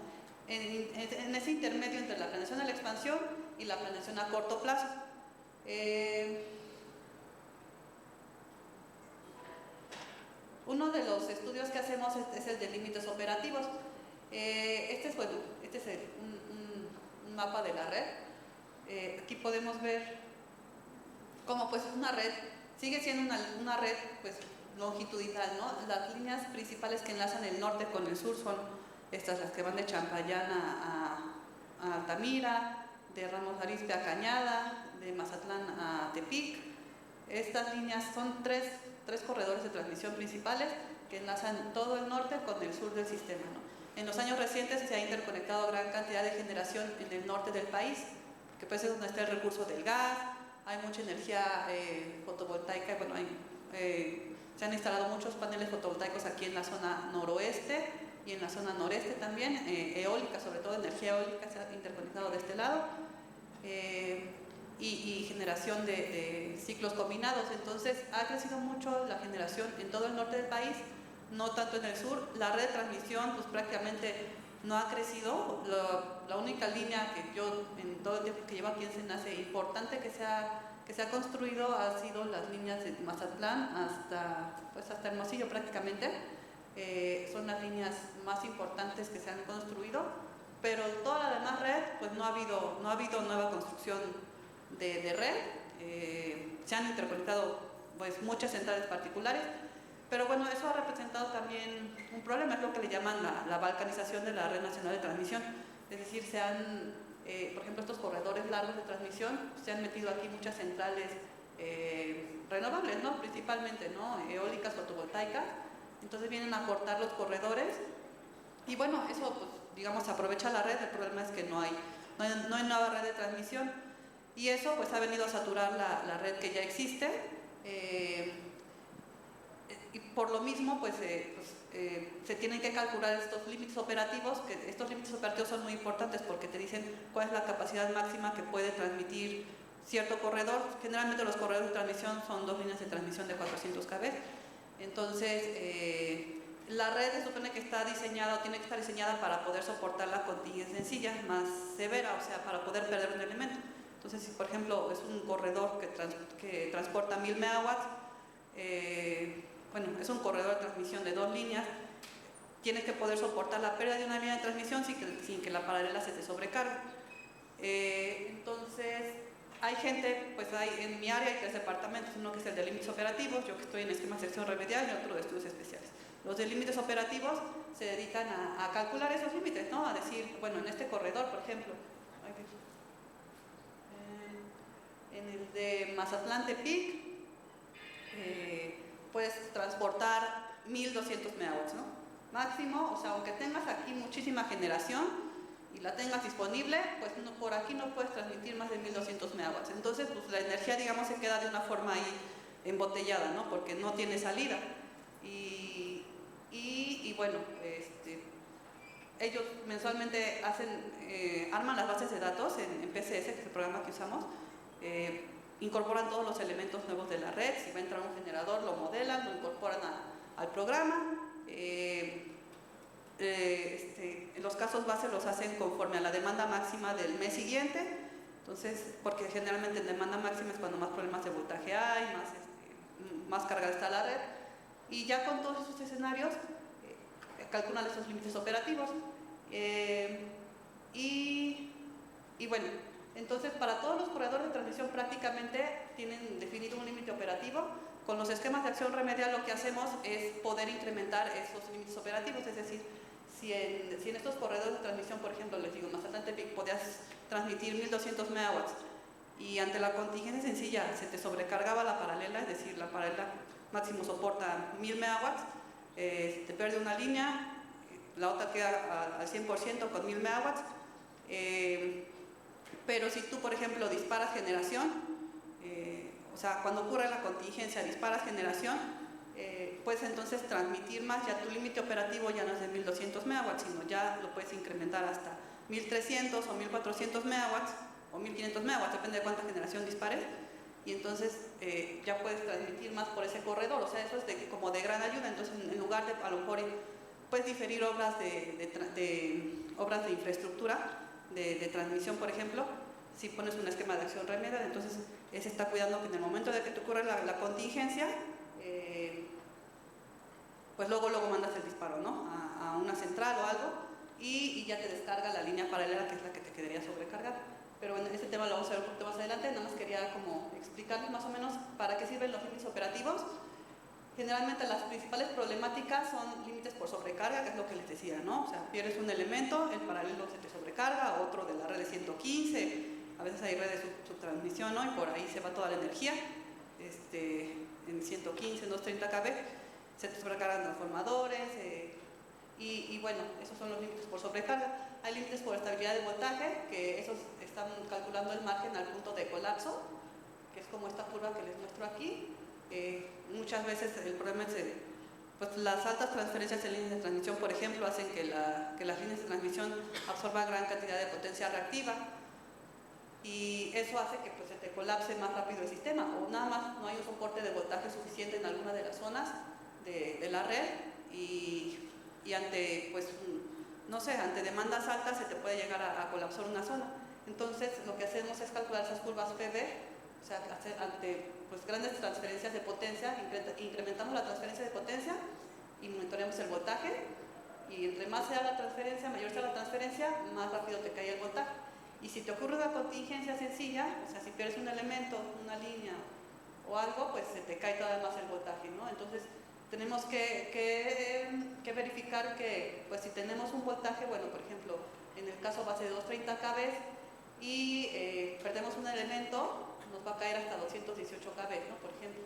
en ese intermedio entre la planeación de la expansión y la planeación a corto plazo. Uno de los estudios que hacemos es el de límites operativos. Este es un mapa de la red. Aquí podemos ver cómo pues una red, sigue siendo una red pues longitudinal, ¿no? Las líneas principales que enlazan el norte con el sur son estas, las que van de Champayán a Altamira, de Ramos Arizpe a Cañada, de Mazatlán a Tepic. Estas líneas son tres corredores de transmisión principales que enlazan todo el norte con el sur del sistema, ¿no? En los años recientes se ha interconectado gran cantidad de generación en el norte del país, que pues es donde está el recurso del gas, hay mucha energía fotovoltaica, bueno, se han instalado muchos paneles fotovoltaicos aquí en la zona noroeste y en la zona noreste también, eólica, sobre todo energía eólica se ha interconectado de este lado, y generación de ciclos combinados. Entonces ha crecido mucho la generación en todo el norte del país, no tanto en el sur. La red de transmisión pues prácticamente no ha crecido. La única línea que yo en todo el tiempo que llevo aquí en Senace importante que se ha construido ha sido las líneas de Mazatlán hasta Hermosillo prácticamente. Son las líneas más importantes que se han construido, pero toda la demás red pues no ha habido nueva construcción de red. Se han interconectado pues muchas centrales particulares, pero bueno, eso ha representado también un problema, es lo que le llaman la balcanización de la red nacional de transmisión. Es decir, por ejemplo, estos corredores largos de transmisión, se han metido aquí muchas centrales renovables, ¿no? Principalmente, ¿no? Eólicas, fotovoltaicas. Entonces vienen a cortar los corredores y bueno, eso pues digamos aprovecha la red. El problema es que no hay nueva red de transmisión y eso pues ha venido a saturar la red que ya existe. Y por lo mismo pues se tienen que calcular estos límites operativos, que estos límites operativos son muy importantes porque te dicen cuál es la capacidad máxima que puede transmitir cierto corredor. Generalmente los corredores de transmisión son 2 líneas de transmisión de 400 kb. Entonces la red se supone que está diseñada o tiene que estar diseñada para poder soportar la contingencia sencilla más severa, o sea, para poder perder un elemento. Entonces, si por ejemplo es un corredor que transporta 1000 megawatts, bueno, es un corredor de transmisión de 2 líneas, tienes que poder soportar la pérdida de una línea de transmisión sin que la paralela se te sobrecargue. Entonces, hay gente, pues en mi área hay 3 departamentos, uno que es el de límites operativos, yo que estoy en esquema sección remedial y otro de estudios especiales. Los de límites operativos se dedican a calcular esos límites, ¿no? A decir, bueno, en este corredor, por ejemplo, en el de Mazatlán Tepic, puedes transportar 1200 megawatts, ¿no? Máximo, o sea, aunque tengas aquí muchísima generación y la tengas disponible, pues por aquí no puedes transmitir más de 1200 megawatts. Entonces, pues la energía, digamos, se queda de una forma ahí embotellada, ¿no? Porque no tiene salida. Y bueno, ellos mensualmente arman las bases de datos en PCS, que es el programa que usamos. Incorporan todos los elementos nuevos de la red. Si va a entrar un generador, lo modelan, lo incorporan al programa. Los casos base los hacen conforme a la demanda máxima del mes siguiente. Entonces, porque generalmente en demanda máxima es cuando más problemas de voltaje hay, más cargada está la red. Y ya con todos esos escenarios, calculan esos límites operativos. Y bueno, entonces para todos los corredores de transmisión prácticamente tienen definido un límite operativo. Con los esquemas de acción remedial lo que hacemos es poder incrementar esos límites operativos, es decir, si en estos corredores de transmisión, por ejemplo, les digo, Mazatlán Tepic podías transmitir 1200 megawatts y ante la contingencia sencilla se te sobrecargaba la paralela, es decir, la paralela máximo soporta 1000 megawatts, te pierde una línea, la otra queda al 100% con 1000 megawatts, pero si tú, por ejemplo, disparas generación, o sea, cuando ocurre la contingencia, disparas generación, puedes entonces transmitir más, ya tu límite operativo ya no es de 1200 megawatts, sino ya lo puedes incrementar hasta 1300 o 1400 megawatts o 1500 megawatts, depende de cuánta generación dispares, y entonces ya puedes transmitir más por ese corredor. O sea, eso es como de gran ayuda. Entonces, en lugar de a lo mejor puedes diferir obras obras de infraestructura de transmisión, por ejemplo, si pones un esquema de acción remedial, entonces se está cuidando que en el momento de que te ocurre la contingencia, pues luego mandas el disparo, ¿no? A una central o algo, y ya te descarga la línea paralela, que es la que te quedaría sobrecargada. pero bueno, este tema lo vamos a ver un poquito más adelante. Nada más quería como explicarles más o menos para qué sirven los límites operativos. Generalmente las principales problemáticas son límites por sobrecarga, que es lo que les decía, ¿no? O sea, pierdes un elemento, el paralelo se te sobrecarga, otro de la red de 115, a veces hay redes de subtransmisión, ¿no? Y por ahí se va toda la energía, en 115, 230 kV, se te sobrecargan transformadores, y bueno, esos son los límites por sobrecarga. Hay límites por estabilidad de voltaje, que esos están calculando el margen al punto de colapso, que es como esta curva que les muestro aquí. Muchas veces el problema es pues las altas transferencias en líneas de transmisión, por ejemplo, hacen que las líneas de transmisión absorban gran cantidad de potencia reactiva, y eso hace que pues, se te colapse más rápido el sistema, o nada más no hay un soporte de voltaje suficiente en alguna de las zonas de la red, y ante, pues, no sé, ante demandas altas se te puede llegar a colapsar una zona. Entonces lo que hacemos es calcular esas curvas PV, o sea, ante pues, grandes transferencias de potencia, incrementamos la transferencia de potencia y monitoreamos el voltaje, y entre más sea la transferencia, mayor sea la transferencia, más rápido te cae el voltaje. Y si te ocurre una contingencia sencilla, o sea, si pierdes un elemento, una línea o algo, pues se te cae todavía más el voltaje, ¿no? Entonces tenemos que verificar que, pues si tenemos un voltaje, bueno, por ejemplo, en el caso base de 230 kV y perdemos un elemento, nos va a caer hasta 218 kV, ¿no? Por ejemplo.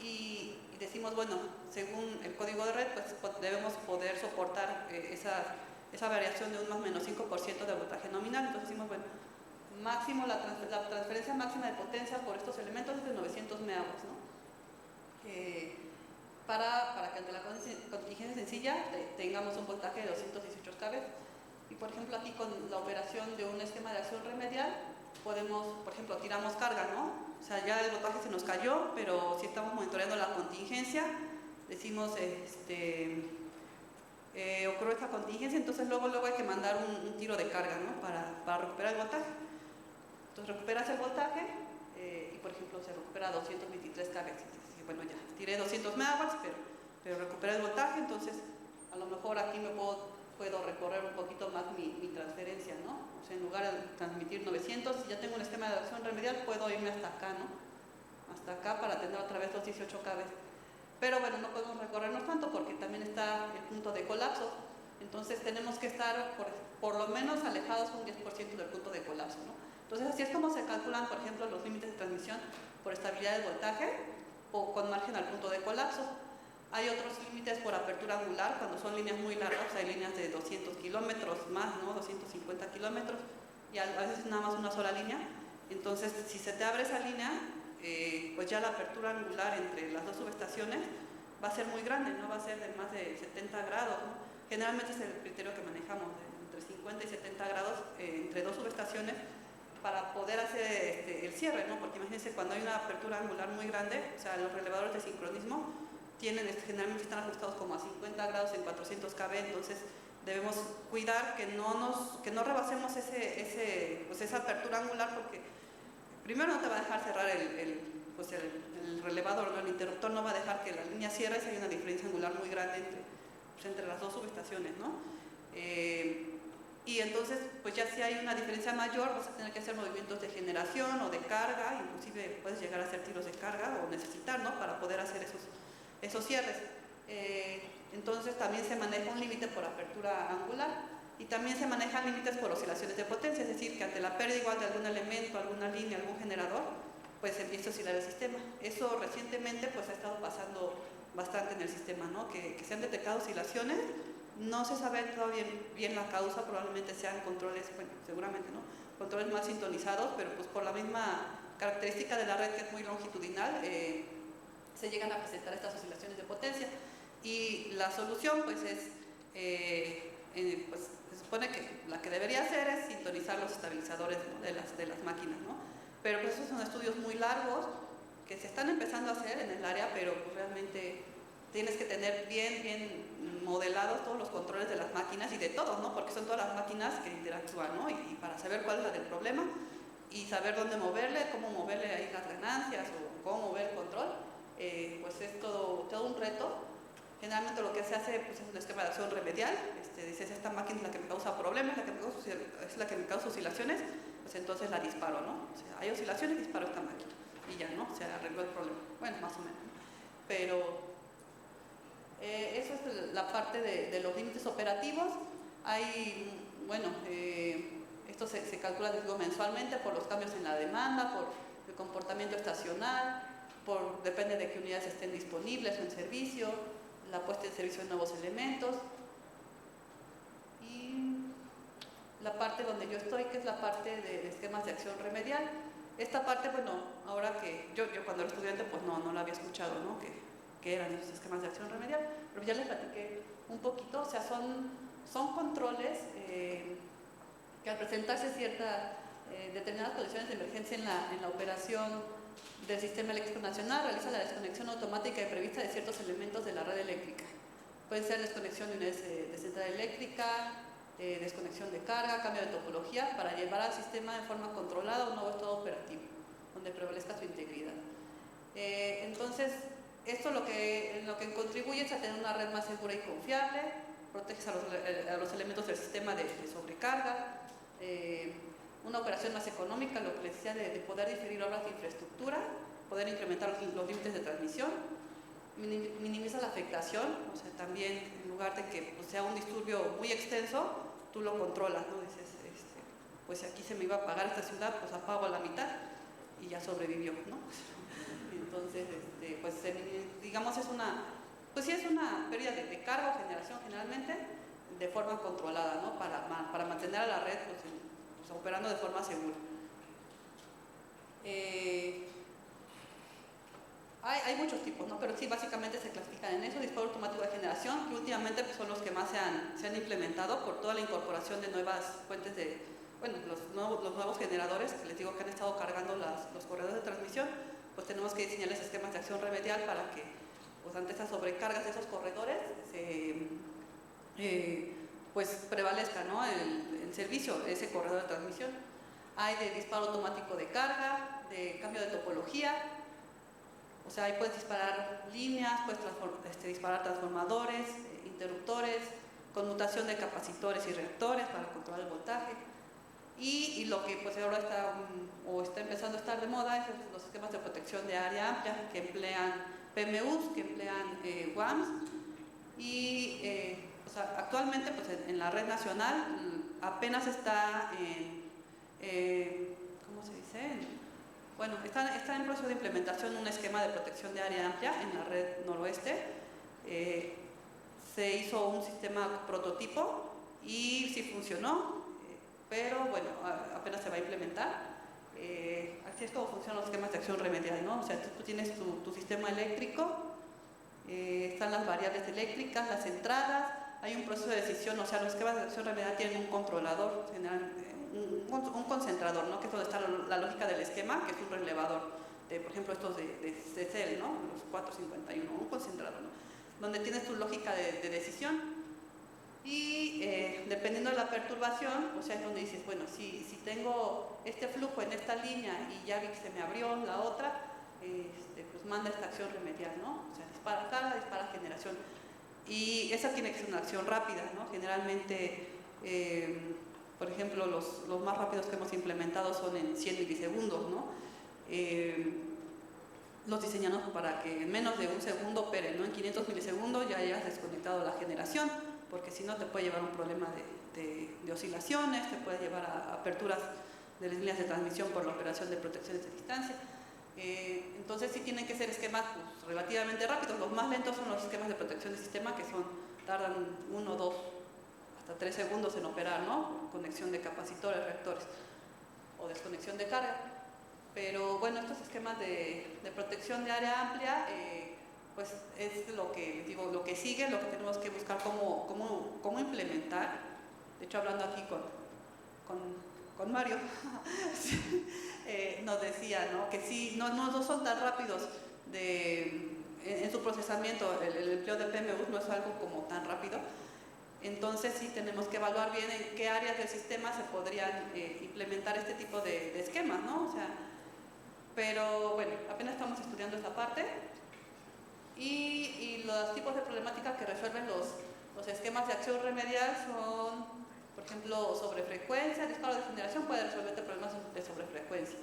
Y decimos, bueno, según el código de red, pues debemos poder soportar esa variación de un más o menos 5% de voltaje nominal. Entonces decimos, bueno, máximo la transferencia máxima de potencia por estos elementos es de 900 megawatts, ¿no? Para que ante la contingencia sencilla tengamos un voltaje de 218 kV. Y por ejemplo aquí con la operación de un esquema de acción remedial podemos, por ejemplo, tiramos carga, ¿no? O sea, ya el voltaje se nos cayó, pero si estamos monitoreando la contingencia, decimos, ocurrió esta contingencia, entonces luego hay que mandar un tiro de carga, ¿no? Para recuperar el voltaje. Entonces recuperas el voltaje y por ejemplo se recupera 223 kV. Bueno, ya tiré 200 megawatts, pero recuperé el voltaje, entonces a lo mejor aquí puedo recorrer un poquito más mi transferencia, ¿no? O sea, en lugar de transmitir 900, si ya tengo un esquema de acción remedial, puedo irme hasta acá, ¿no? Hasta acá para tener otra vez los 18 kV. Pero bueno, no podemos recorrernos tanto porque también está el punto de colapso, entonces tenemos que estar por lo menos alejados un 10% del punto de colapso, ¿no? Entonces así es como se calculan, por ejemplo, los límites de transmisión por estabilidad de voltaje o con margen al punto de colapso. Hay otros límites por apertura angular, cuando son líneas muy largas, hay líneas de 200 kilómetros más, ¿no? 250 kilómetros, y a veces nada más una sola línea. Entonces, si se te abre esa línea, pues ya la apertura angular entre las dos subestaciones va a ser muy grande, ¿no? Va a ser de más de 70 grados, ¿no? Generalmente es el criterio que manejamos, entre 50 y 70 grados entre dos subestaciones, para poder hacer el cierre, ¿no? Porque imagínense, cuando hay una apertura angular muy grande, o sea, los relevadores de sincronismo generalmente están ajustados como a 50 grados en 400 kV, entonces debemos cuidar que no rebasemos esa apertura angular, porque primero no te va a dejar cerrar el relevador, ¿no? El interruptor no va a dejar que la línea cierre si hay una diferencia angular muy grande entre las dos subestaciones, ¿no? Y entonces, pues ya si hay una diferencia mayor, vas a tener que hacer movimientos de generación o de carga, inclusive puedes llegar a hacer tiros de carga o necesitar, ¿no? Para poder hacer esos cierres. Entonces también se maneja un límite por apertura angular y también se manejan límites por oscilaciones de potencia, es decir, que ante la pérdida igual de algún elemento, alguna línea, algún generador, pues empieza a oscilar el sistema. Eso recientemente pues ha estado pasando bastante en el sistema, ¿no? Que se han detectado oscilaciones. No se sabe todavía bien la causa, probablemente sean controles, bueno, seguramente no, controles mal sintonizados, pero pues por la misma característica de la red, que es muy longitudinal, se llegan a presentar estas oscilaciones de potencia. Y la solución pues es, pues se supone que la que debería hacer es sintonizar los estabilizadores, ¿no? de las máquinas, ¿no? Pero pues esos son estudios muy largos que se están empezando a hacer en el área, pero pues realmente tienes que tener bien modelados todos los controles de las máquinas y de todos, ¿no? Porque son todas las máquinas que interactúan, ¿no? Y para saber cuál es la del problema y saber dónde moverle, cómo moverle ahí las ganancias o cómo mover el control, pues es todo un reto. Generalmente lo que se hace pues, es un esquema de acción remedial. Dices, esta máquina es la que me causa problemas, es la que me causa oscilaciones, pues entonces la disparo, ¿no? O sea, hay oscilaciones, disparo esta máquina y ya, ¿no? Se arregló el problema. Bueno, más o menos. Pero eso es la parte de los límites operativos. Hay, bueno, esto se calcula, digo, mensualmente por los cambios en la demanda, por el comportamiento estacional, depende de qué unidades estén disponibles o en servicio, la puesta en servicio de nuevos elementos. Y la parte donde yo estoy, que es la parte de esquemas de acción remedial. Esta parte, bueno, ahora que yo cuando era estudiante, pues no la había escuchado, ¿no? Que eran esos esquemas de acción remedial, pero ya les platiqué un poquito. O sea, son controles que al presentarse determinadas condiciones de emergencia en la operación del sistema eléctrico nacional, realiza la desconexión automática y prevista de ciertos elementos de la red eléctrica. Pueden ser desconexión de unidades de central eléctrica, desconexión de carga, cambio de topología, para llevar al sistema de forma controlada a un nuevo estado operativo, donde prevalezca su integridad. Entonces, esto lo que contribuye es a tener una red más segura y confiable, protege a los elementos del sistema de sobrecarga, una operación más económica, lo que les decía de poder diferir obras de infraestructura, poder incrementar los límites de transmisión, minimiza la afectación, o sea, también en lugar de que pues, sea un disturbio muy extenso, tú lo controlas, ¿no? Dices, pues si aquí se me iba a apagar esta ciudad, pues apago a la mitad y ya sobrevivió, ¿no? Entonces, pues digamos es una pérdida de carga o generación generalmente de forma controlada, ¿no? Para mantener a la red pues, operando de forma segura. Hay muchos tipos, ¿no? Pero sí, básicamente se clasifican en eso: disparo automático de generación, que últimamente pues, son los que más se han implementado por toda la incorporación de nuevas fuentes los nuevos generadores, que les digo que han estado cargando los corredores de transmisión. Pues tenemos que diseñarles esquemas de acción remedial para que, pues ante estas sobrecargas de esos corredores, pues prevalezca, ¿no? el servicio, ese corredor de transmisión. Hay de disparo automático de carga, de cambio de topología. O sea, ahí puedes disparar líneas, puedes disparar transformadores, interruptores, conmutación de capacitores y reactores para controlar el voltaje. Y lo que pues ahora está empezando a estar de moda es los esquemas de protección de área amplia, que emplean PMUs, que emplean WAMs. Y o sea, actualmente pues en la red nacional apenas está ¿cómo se dice? Bueno, está en proceso de implementación un esquema de protección de área amplia en la red noroeste. Se hizo un sistema prototipo y sí funcionó, pero bueno, apenas se va a implementar. Así es como funcionan los esquemas de acción remedial, ¿no? O sea, tú tienes tu sistema eléctrico, están las variables eléctricas, las entradas, hay un proceso de decisión. O sea, los esquemas de acción remedial tienen un controlador, un concentrador, ¿no? Que es donde está la lógica del esquema, que es un relevador, por ejemplo estos de CECEL, ¿no? Los 451, un concentrador, ¿no? Donde tienes tu lógica de decisión. Y dependiendo de la perturbación, o sea, es donde dices, bueno, si tengo este flujo en esta línea y ya vi que se me abrió la otra, pues manda esta acción remedial, ¿no? O sea, dispara carga, dispara generación. Y esa tiene que ser una acción rápida, ¿no? Generalmente, por ejemplo, los más rápidos que hemos implementado son en 100 milisegundos, ¿no? Los diseñamos para que en menos de un segundo operen, ¿no? En 500 milisegundos ya hayas desconectado la generación, porque si no te puede llevar a un problema de oscilaciones, te puede llevar a aperturas de las líneas de transmisión por la operación de protecciones de distancia. Entonces sí tienen que ser esquemas pues, relativamente rápidos. Los más lentos son los esquemas de protección de sistema, que tardan 1, 2, hasta 3 segundos en operar, ¿no? Conexión de capacitores, reactores o desconexión de carga. Pero bueno, estos esquemas de protección de área amplia pues es lo que sigue, lo que tenemos que buscar cómo implementar. De hecho, hablando aquí con Mario, nos decía, ¿no? Que sí, no son tan rápidos en su procesamiento. El empleo de PMU no es algo como tan rápido. Entonces sí tenemos que evaluar bien en qué áreas del sistema se podrían implementar este tipo de esquemas, ¿no? O sea, pero bueno, apenas estamos estudiando esta parte. Y los tipos de problemática que resuelven los esquemas de acción remedial son, por ejemplo, sobre frecuencia, disparo de generación puede resolverte problemas de sobrefrecuencia.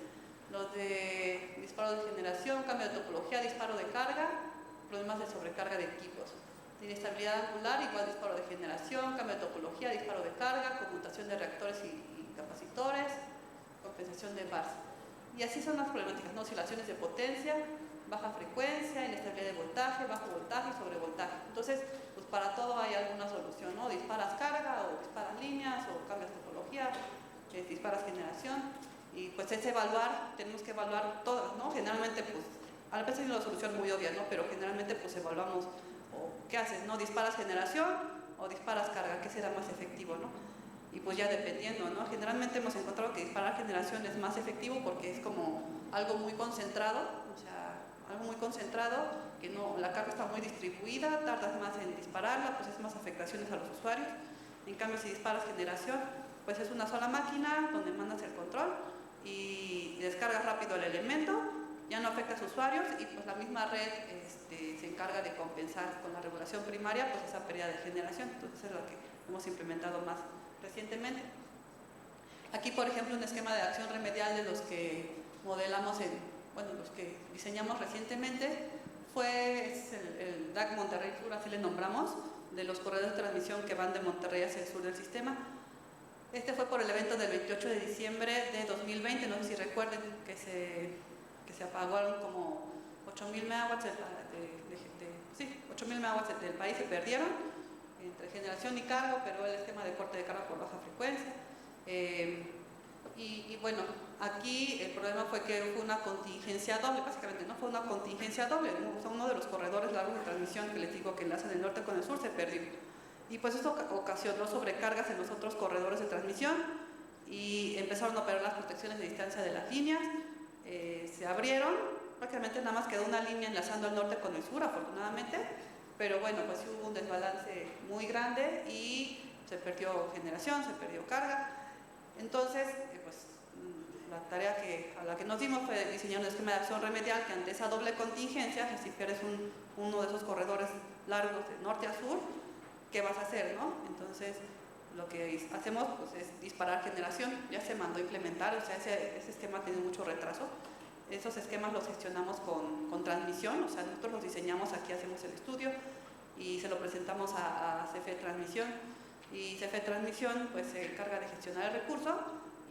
Los de disparo de generación, cambio de topología, disparo de carga, problemas de sobrecarga de equipos. Inestabilidad angular, igual disparo de generación, cambio de topología, disparo de carga, conmutación de reactores y capacitores, compensación de bars. Y así son las problemáticas, ¿no? Oscilaciones de potencia, baja frecuencia, inestabilidad de voltaje, bajo voltaje y sobrevoltaje. Entonces, pues para todo hay alguna solución, ¿no? Disparas carga o disparas líneas o cambias topología, disparas generación. Y pues es evaluar, tenemos que evaluar todas, ¿no? Generalmente, pues, a veces hay una solución muy obvia, ¿no? Pero generalmente, pues, evaluamos, o ¿qué haces, no? ¿Disparas generación o disparas carga? ¿Qué será más efectivo, no? Y pues ya dependiendo, ¿no? Generalmente hemos encontrado que disparar generación es más efectivo porque es como algo muy concentrado, o sea, algo muy concentrado, que no, la carga está muy distribuida, tardas más en dispararla, pues es más afectaciones a los usuarios. En cambio, si disparas generación, pues es una sola máquina donde mandas el control y descargas rápido el elemento, ya no afecta a los usuarios y pues la misma red se encarga de compensar con la regulación primaria pues esa pérdida de generación. Entonces es lo que hemos implementado más recientemente. Aquí, por ejemplo, un esquema de acción remedial de los que modelamos los que diseñamos recientemente fue el DAC Monterrey Sur, así le nombramos, de los corredores de transmisión que van de Monterrey hacia el sur del sistema. Este fue por el evento del 28 de diciembre de 2020, no sé si recuerden que se apagaron como 8.000 megawatts 8.000 megawatts del país se perdieron entre generación y cargo, pero el esquema de corte de carga por baja frecuencia. Y bueno, aquí el problema fue que fue una contingencia doble, básicamente, ¿no? Fue una contingencia doble, ¿no? O sea, uno de los corredores largos de transmisión que les digo que enlazan el norte con el sur se perdió. Y pues esto ocasionó sobrecargas en los otros corredores de transmisión y empezaron a operar las protecciones de distancia de las líneas, se abrieron, prácticamente nada más quedó una línea enlazando el norte con el sur, afortunadamente, pero bueno, pues hubo un desbalance muy grande y se perdió generación, se perdió carga. Entonces, pues la tarea a la que nos dimos fue diseñar un esquema de acción remedial que ante esa doble contingencia, si pierdes uno de esos corredores largos de norte a sur, ¿qué vas a hacer, no? Entonces, lo que hacemos pues, es disparar generación, ya se mandó a implementar, o sea, ese esquema tiene mucho retraso. Esos esquemas los gestionamos con transmisión, o sea, nosotros los diseñamos, aquí hacemos el estudio y se lo presentamos a CFE Transmisión. Y CFE Transmisión pues se encarga de gestionar el recurso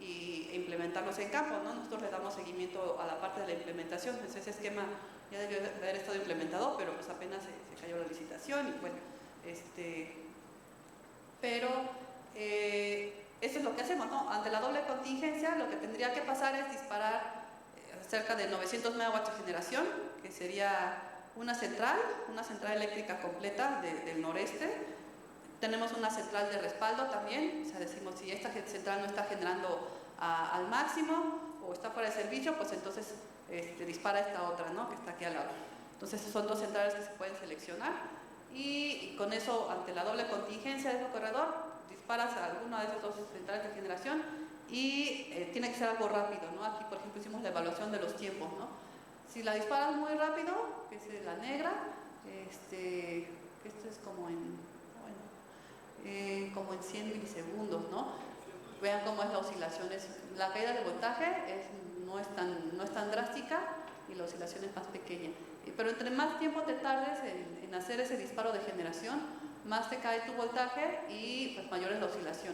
e implementarlos en campo, ¿no? Nosotros le damos seguimiento a la parte de la implementación, pues ese esquema ya debió haber estado implementado, pero pues apenas se cayó la licitación y bueno, pero eso es lo que hacemos, ¿no? Ante la doble contingencia lo que tendría que pasar es disparar cerca de 900 megawatts de generación, que sería una central eléctrica completa del noreste. Tenemos una central de respaldo también, o sea, decimos si esta central no está generando al máximo o está fuera de servicio, pues entonces dispara esta otra, ¿no? Que está aquí al lado. Entonces son dos centrales que se pueden seleccionar y con eso, ante la doble contingencia de ese corredor, disparas a alguna de esas dos centrales de generación y tiene que ser algo rápido, ¿no? Aquí, por ejemplo, hicimos la evaluación de los tiempos, ¿no? Si la disparas muy rápido, que es la negra, esto es como como en 100 milisegundos, ¿no? Vean cómo es la oscilación, la caída de voltaje no es tan drástica y la oscilación es más pequeña. Pero entre más tiempo te tardes en hacer ese disparo de generación, más te cae tu voltaje y pues mayor es la oscilación.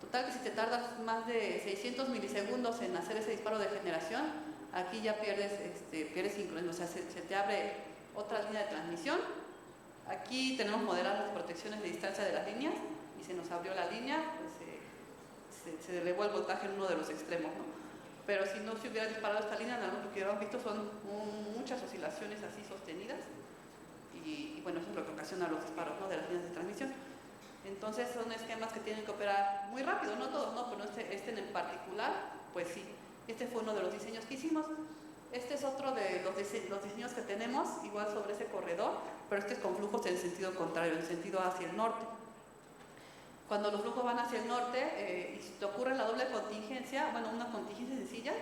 Total que si te tardas más de 600 milisegundos en hacer ese disparo de generación, aquí ya pierdes sincronía, o sea, se te abre otra línea de transmisión. Aquí tenemos modeladas las protecciones de distancia de las líneas y se nos abrió la línea, pues se elevó el voltaje en uno de los extremos, ¿no? Pero si no se hubiera disparado esta línea, lo que hubiéramos visto son muchas oscilaciones así sostenidas y bueno, eso es lo que ocasiona los disparos, ¿no? De las líneas de transmisión. Entonces son esquemas que tienen que operar muy rápido, no todos, no, pero este en particular, pues sí. Este fue uno de los diseños que hicimos. Este es otro de los diseños que tenemos, igual sobre ese corredor, pero este es con flujos en sentido contrario, en sentido hacia el norte. Cuando los flujos van hacia el norte y si te ocurre la doble contingencia, bueno, una contingencia sencilla,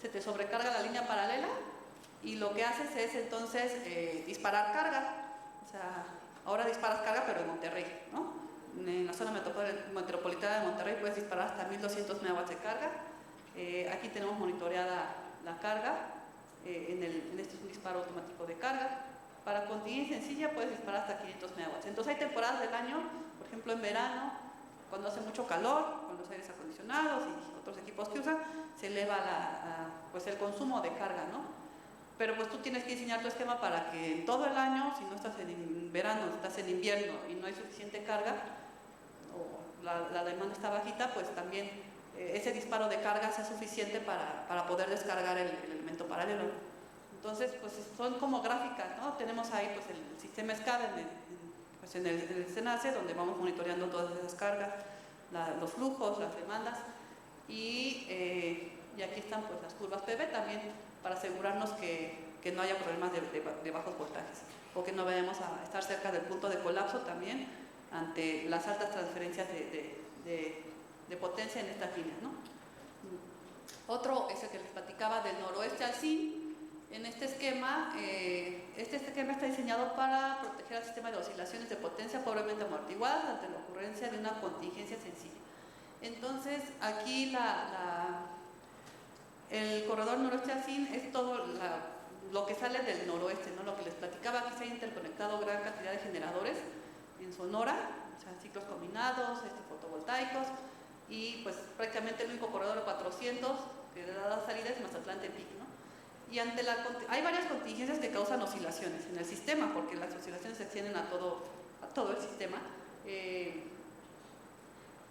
se te sobrecarga la línea paralela y lo que haces es entonces disparar carga. O sea, ahora disparas carga pero en Monterrey, ¿no? en la zona metropolitana de Monterrey puedes disparar hasta 1200 megawatts de carga. Aquí tenemos monitoreada la carga, en este es un disparo automático de carga. Para contingencia sencilla puedes disparar hasta 500 megawatts. Entonces hay temporadas del año, por ejemplo en verano, cuando hace mucho calor, con los aires acondicionados y otros equipos que usan, se eleva pues el consumo de carga, ¿no? Pero pues tú tienes que diseñar tu esquema para que todo el año, si no estás en verano, estás en invierno y no hay suficiente carga, o la demanda está bajita, pues también ese disparo de carga sea suficiente para poder descargar el elemento paralelo. Entonces, pues son como gráficas, ¿no? Tenemos ahí pues el sistema SCADA en el SENACE, donde vamos monitoreando todas esas cargas, los flujos, las demandas, y aquí están pues las curvas PV también, para asegurarnos que no haya problemas de bajos voltajes, o que no vayamos a estar cerca del punto de colapso también ante las altas transferencias de potencia en estas líneas, ¿no? Otro es el que les platicaba del noroeste al SIN. En este esquema está diseñado para proteger al sistema de oscilaciones de potencia pobremente amortiguadas ante la ocurrencia de una contingencia sencilla. Entonces, aquí el corredor noroeste al SIN es todo lo que sale del noroeste, ¿no? Lo que les platicaba, aquí se ha interconectado gran cantidad de generadores en Sonora, o sea, ciclos combinados, fotovoltaicos, y pues prácticamente el único corredor de 400 que da salida es Mazatlán-Tepic, ¿no? Y hay varias contingencias que causan oscilaciones en el sistema, porque las oscilaciones se extienden a todo el sistema,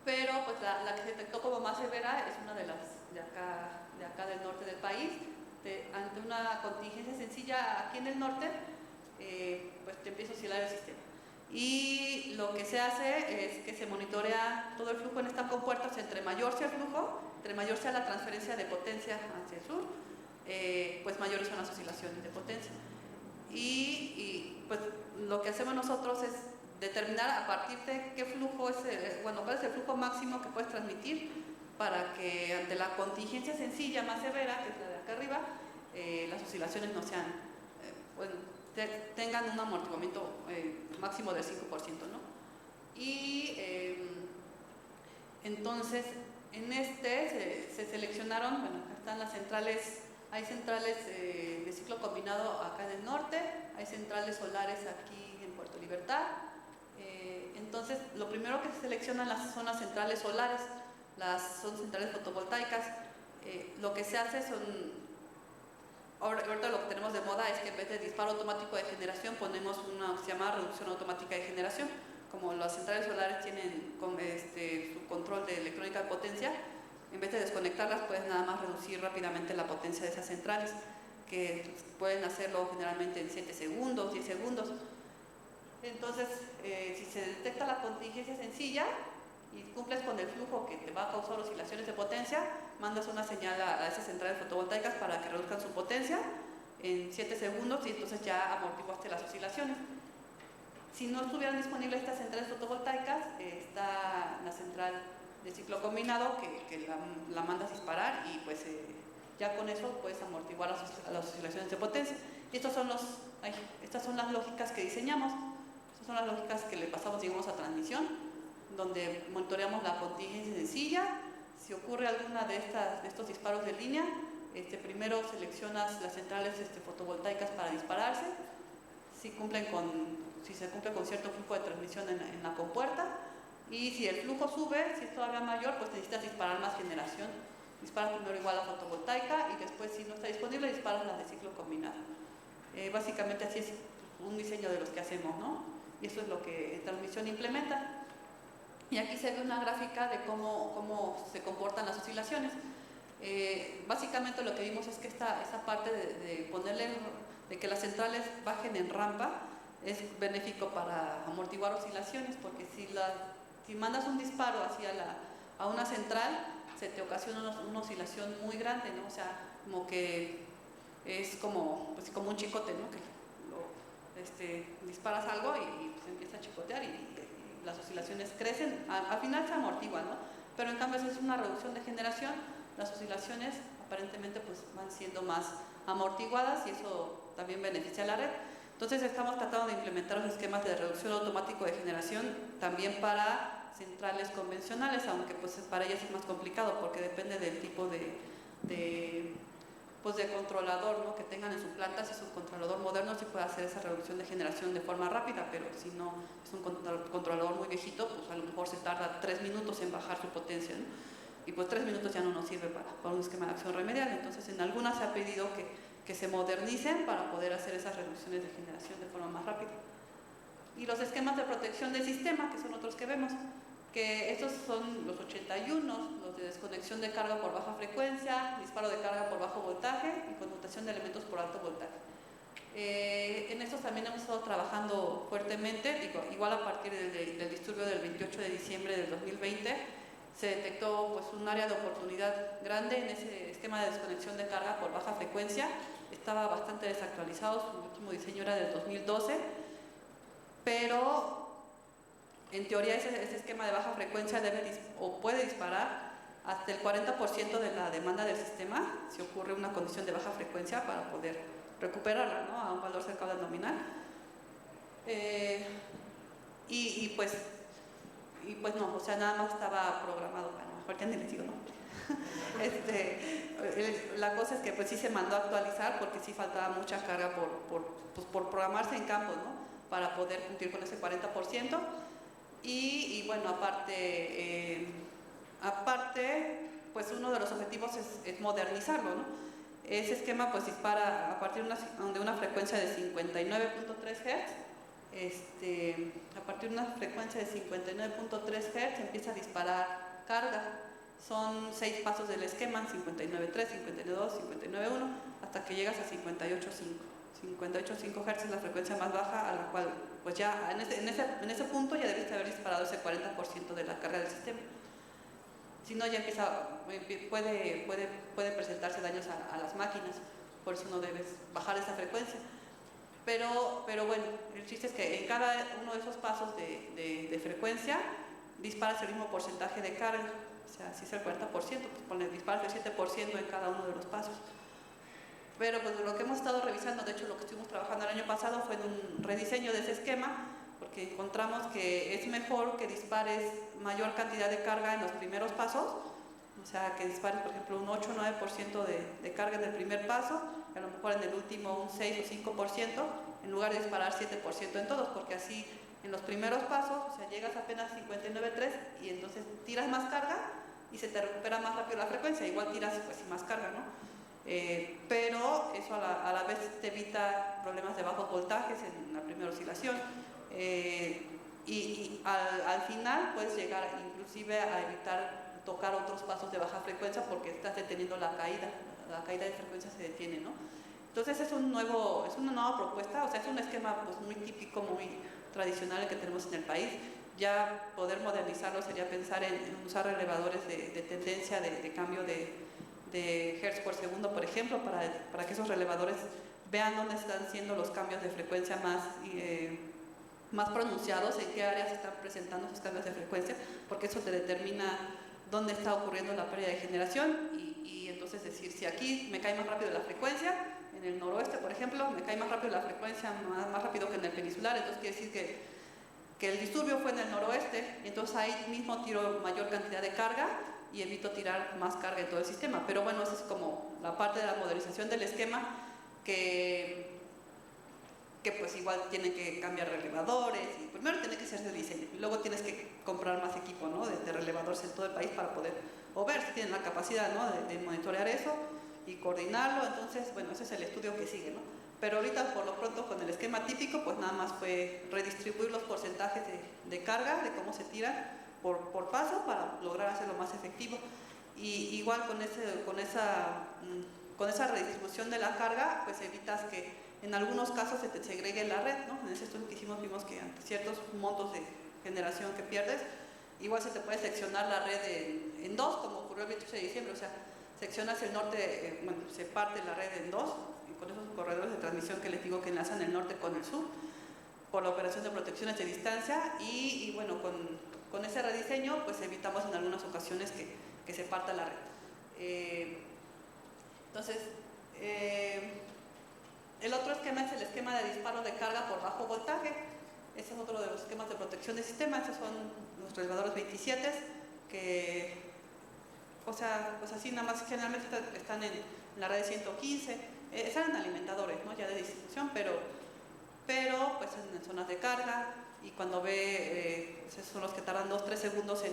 pero pues la que se detectó como más severa es una de las de acá del norte del país. Ante una contingencia sencilla aquí en el norte, pues te empieza a oscilar el sistema. Y lo que se hace es que se monitorea todo el flujo en esta compuerta, o sea, entre mayor sea el flujo, entre mayor sea la transferencia de potencia hacia el sur, pues mayores son las oscilaciones de potencia. Y pues lo que hacemos nosotros es determinar a partir de qué flujo cuál es el flujo máximo que puedes transmitir, para que ante la contingencia sencilla más severa, que es la de acá arriba, las oscilaciones no sean, tengan un amortiguamiento máximo del 5%, ¿no? Y entonces en se seleccionaron, bueno, acá están las centrales, hay centrales de ciclo combinado acá en el norte, hay centrales solares aquí en Puerto Libertad. Entonces lo primero que se seleccionan son las centrales solares, son centrales fotovoltaicas. Lo que se hace ahorita lo que tenemos de moda es que en vez de disparo automático de generación ponemos una que se llama reducción automática de generación. Como las centrales solares tienen su control de electrónica de potencia, en vez de desconectarlas puedes nada más reducir rápidamente la potencia de esas centrales, que pueden hacerlo generalmente en 7 segundos, 10 segundos. Entonces, si se detecta la contingencia sencilla y cumples con el flujo que te va a causar oscilaciones de potencia, mandas una señal a esas centrales fotovoltaicas para que reduzcan su potencia en 7 segundos y entonces ya amortiguaste las oscilaciones. Si no estuvieran disponibles estas centrales fotovoltaicas, está la central de ciclo combinado que la mandas disparar y pues ya con eso puedes amortiguar las oscilaciones de potencia. Y estas son las lógicas que diseñamos, estas son las lógicas que le pasamos, digamos, a transmisión, donde monitoreamos la contingencia sencilla. Si ocurre alguna de estos disparos de línea, primero seleccionas las centrales fotovoltaicas para dispararse, si se cumple con cierto flujo de transmisión en la compuerta, y si el flujo sube, si es todavía mayor, pues necesitas disparar más generación. Disparas primero igual la fotovoltaica y después, si no está disponible, disparas la de ciclo combinado. Básicamente así es un diseño de los que hacemos, ¿no? Y eso es lo que transmisión implementa. Y aquí se ve una gráfica de cómo se comportan las oscilaciones. Básicamente lo que vimos es que esa parte de que las centrales bajen en rampa es benéfico para amortiguar oscilaciones, porque si mandas un disparo a una central, se te ocasiona una oscilación muy grande, ¿no? O sea, como que es como un chicote, ¿no? Que disparas algo y pues empieza a chicotear y las oscilaciones crecen, al final se amortiguan, ¿no? Pero en cambio, si es una reducción de generación, las oscilaciones aparentemente pues van siendo más amortiguadas y eso también beneficia a la red. Entonces estamos tratando de implementar los esquemas de reducción automático de generación también para centrales convencionales, aunque pues para ellas es más complicado porque depende del tipo de controlador, ¿no?, que tengan en su planta. Si es un controlador moderno, sí puede hacer esa reducción de generación de forma rápida, pero si no es un controlador muy viejito, pues a lo mejor se tarda 3 minutos en bajar su potencia, ¿no? Y pues 3 minutos ya no nos sirve para un esquema de acción remedial. Entonces en algunas se ha pedido que se modernicen para poder hacer esas reducciones de generación de forma más rápida. Y los esquemas de protección del sistema, que son otros que vemos, que estos son los 81, los de desconexión de carga por baja frecuencia, disparo de carga por bajo voltaje y conmutación de elementos por alto voltaje. En estos también hemos estado trabajando fuertemente, igual a partir del disturbio del 28 de diciembre del 2020, se detectó pues un área de oportunidad grande en ese esquema de desconexión de carga por baja frecuencia. Estaba bastante desactualizado, su último diseño era del 2012, pero en teoría ese esquema de baja frecuencia puede disparar hasta el 40% de la demanda del sistema si ocurre una condición de baja frecuencia para poder recuperarla, ¿no?, a un valor cercano al nominal. Pues no, o sea, nada más estaba programado, a lo mejor ya ni les digo, ¿no? La cosa es que pues sí se mandó a actualizar porque sí faltaba mucha carga por programarse en campo, ¿no?, para poder cumplir con ese 40%. Y bueno, aparte, pues uno de los objetivos es modernizarlo, ¿no? Ese esquema pues dispara a partir de una frecuencia de 59.3 Hz. A partir de una frecuencia de 59.3 Hz empieza a disparar carga. Son 6 pasos del esquema: 59.3, 52, 59.1, hasta que llegas a 58.5. 58.5 Hz es la frecuencia más baja, a la cual pues ya en ese punto ya debiste haber disparado ese 40% de la carga del sistema. Si no, ya puede presentarse daños a las máquinas, por eso no debes bajar esa frecuencia. Pero bueno, el chiste es que en cada uno de esos pasos de frecuencia disparas el mismo porcentaje de carga. O sea, si es el 40%, pues disparas el 7% en cada uno de los pasos. Pero pues lo que hemos estado revisando, de hecho lo que estuvimos trabajando el año pasado fue en un rediseño de ese esquema, porque encontramos que es mejor que dispares mayor cantidad de carga en los primeros pasos, o sea, que dispares por ejemplo un 8 o 9% de carga en el primer paso, y a lo mejor en el último un 6 o 5%, en lugar de disparar 7% en todos, porque así en los primeros pasos, o sea, llegas apenas a 59.3 y entonces tiras más carga y se te recupera más rápido la frecuencia, igual tiras pues más carga, ¿no? Pero eso a la vez te evita problemas de bajos voltajes en la primera oscilación, y al final puedes llegar inclusive a evitar tocar otros pasos de baja frecuencia porque estás deteniendo la caída de frecuencia se detiene, ¿no? Entonces es una nueva propuesta, o sea, es un esquema pues muy típico, muy tradicional el que tenemos en el país. Ya poder modernizarlo sería pensar en usar relevadores de tendencia de cambio de Hz por segundo, por ejemplo, para que esos relevadores vean dónde están siendo los cambios de frecuencia más pronunciados, en qué áreas se están presentando esos cambios de frecuencia, porque eso te determina dónde está ocurriendo la pérdida de generación y entonces decir, si aquí me cae más rápido la frecuencia, en el noroeste, por ejemplo, me cae más rápido la frecuencia, más rápido que en el peninsular, entonces quiere decir que el disturbio fue en el noroeste, y entonces ahí mismo tiro mayor cantidad de carga y evito tirar más carga en todo el sistema. Pero bueno, esa es como la parte de la modernización del esquema que pues igual tienen que cambiar relevadores, y primero tiene que hacerse diseño, y luego tienes que comprar más equipo, ¿no?, de relevadores en todo el país para poder, o ver si tienen la capacidad, ¿no?, de monitorear eso y coordinarlo. Entonces, bueno, ese es el estudio que sigue, ¿no? Pero ahorita, por lo pronto, con el esquema típico, pues nada más fue redistribuir los porcentajes de carga, de cómo se tira por paso para lograr hacerlo más efectivo. Y igual con esa redistribución de la carga, pues evitas que en algunos casos se te segregue la red, ¿no? En ese estudio que hicimos vimos que ante ciertos montos de generación que pierdes, igual se te puede seccionar la red en dos, como ocurrió el 28 de diciembre, o sea, seccionas el norte, se parte la red en dos, y con esos corredores de transmisión que les digo que enlazan el norte con el sur, por la operación de protecciones de distancia, y bueno, con ese rediseño, pues evitamos en algunas ocasiones que se parta la red. Entonces, El otro esquema es el esquema de disparo de carga por bajo voltaje. Ese es otro de los esquemas de protección de sistema. Esos son los relevadores 27 que, o sea, pues así nada más generalmente están en la red 115. Eran alimentadores, ¿no? Ya de distribución, pero pues en zonas de carga, y cuando ve, esos son los que tardan 2-3 segundos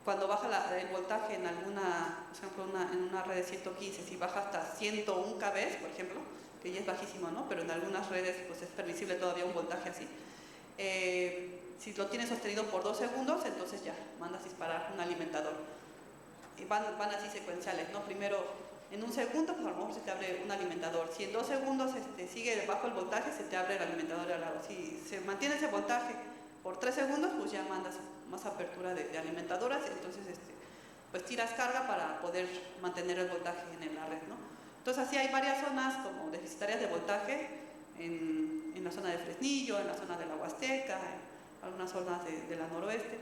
cuando baja el voltaje en alguna, por ejemplo, en una red de 115, si baja hasta 101 kV, por ejemplo, que ya es bajísimo, ¿no? Pero en algunas redes pues es permisible todavía un voltaje así. Si lo tienes sostenido por 2 segundos, entonces ya mandas disparar un alimentador. Y van así secuenciales, ¿no? Primero, en 1 segundo, pues a lo mejor se te abre un alimentador. Si en 2 segundos sigue bajo el voltaje, se te abre el alimentador al lado. Si se mantiene ese voltaje por 3 segundos, pues ya mandas más apertura de alimentadoras, y entonces pues tiras carga para poder mantener el voltaje en la red, ¿no? Entonces así hay varias zonas como deficitarias de voltaje en la zona de Fresnillo, en la zona de la Huasteca, en algunas zonas de la noroeste.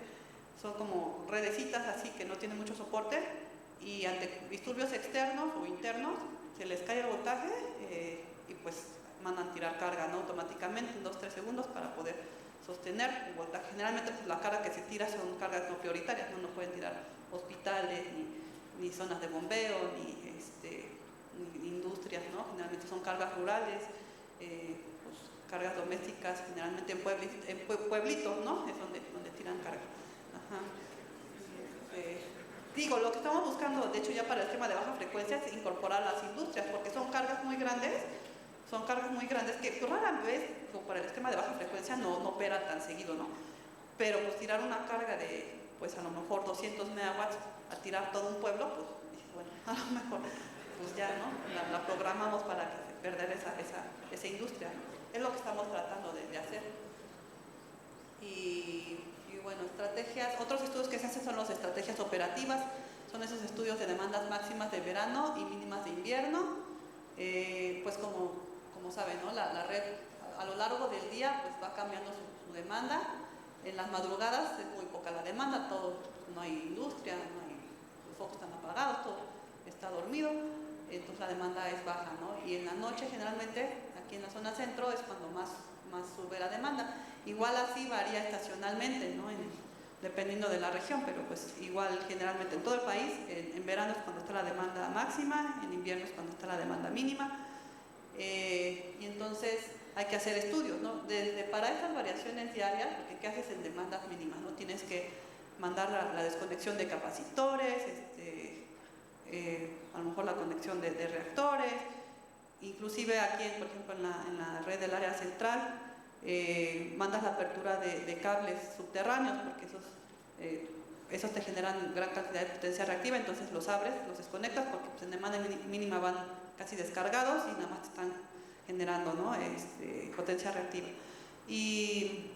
Son como redecitas así que no tienen mucho soporte, y ante disturbios externos o internos se les cae el voltaje y pues mandan tirar carga, ¿no? Automáticamente en 2-3 segundos para poder sostener el voltaje. Generalmente pues, la carga que se tira son cargas no prioritarias, no pueden tirar hospitales, ni zonas de bombeo, ni industrias, ¿no? Generalmente son cargas rurales, pues, cargas domésticas, generalmente en pueblitos, ¿no? Es donde tiran carga. Ajá. Digo, lo que estamos buscando, de hecho ya para el esquema de baja frecuencia, es incorporar las industrias, porque son cargas muy grandes que rara vez, como para el esquema de baja frecuencia, no opera tan seguido, ¿no? Pero pues tirar una carga de, pues a lo mejor 200 megawatts a tirar todo un pueblo, pues bueno, a lo mejor, pues ya, ¿no? La programamos para que se perder esa industria, ¿no? Es lo que estamos tratando de hacer. Y bueno, estrategias, otros estudios que se hacen son las estrategias operativas, son esos estudios de demandas máximas de verano y mínimas de invierno. Pues como saben, ¿no? La red a lo largo del día pues va cambiando su demanda. En las madrugadas es muy poca la demanda, no hay industria, los focos están apagados, todo está dormido, entonces la demanda es baja, ¿no? Y en la noche generalmente, aquí en la zona centro, es cuando más sube la demanda. Igual así varía estacionalmente, ¿no? Dependiendo de la región, pero pues igual generalmente en todo el país, en verano es cuando está la demanda máxima, en invierno es cuando está la demanda mínima. Y entonces hay que hacer estudios, ¿no? Para estas variaciones diarias, porque ¿qué haces en demandas mínimas? ¿No? Tienes que mandar la desconexión de capacitores, a lo mejor la conexión de reactores, inclusive aquí, por ejemplo, en la red del área central, mandas la apertura de cables subterráneos, porque esos te generan gran cantidad de potencia reactiva, entonces los abres, los desconectas, porque pues, en demanda mínima van casi descargados y nada más te están generando, ¿no? Potencia reactiva. Y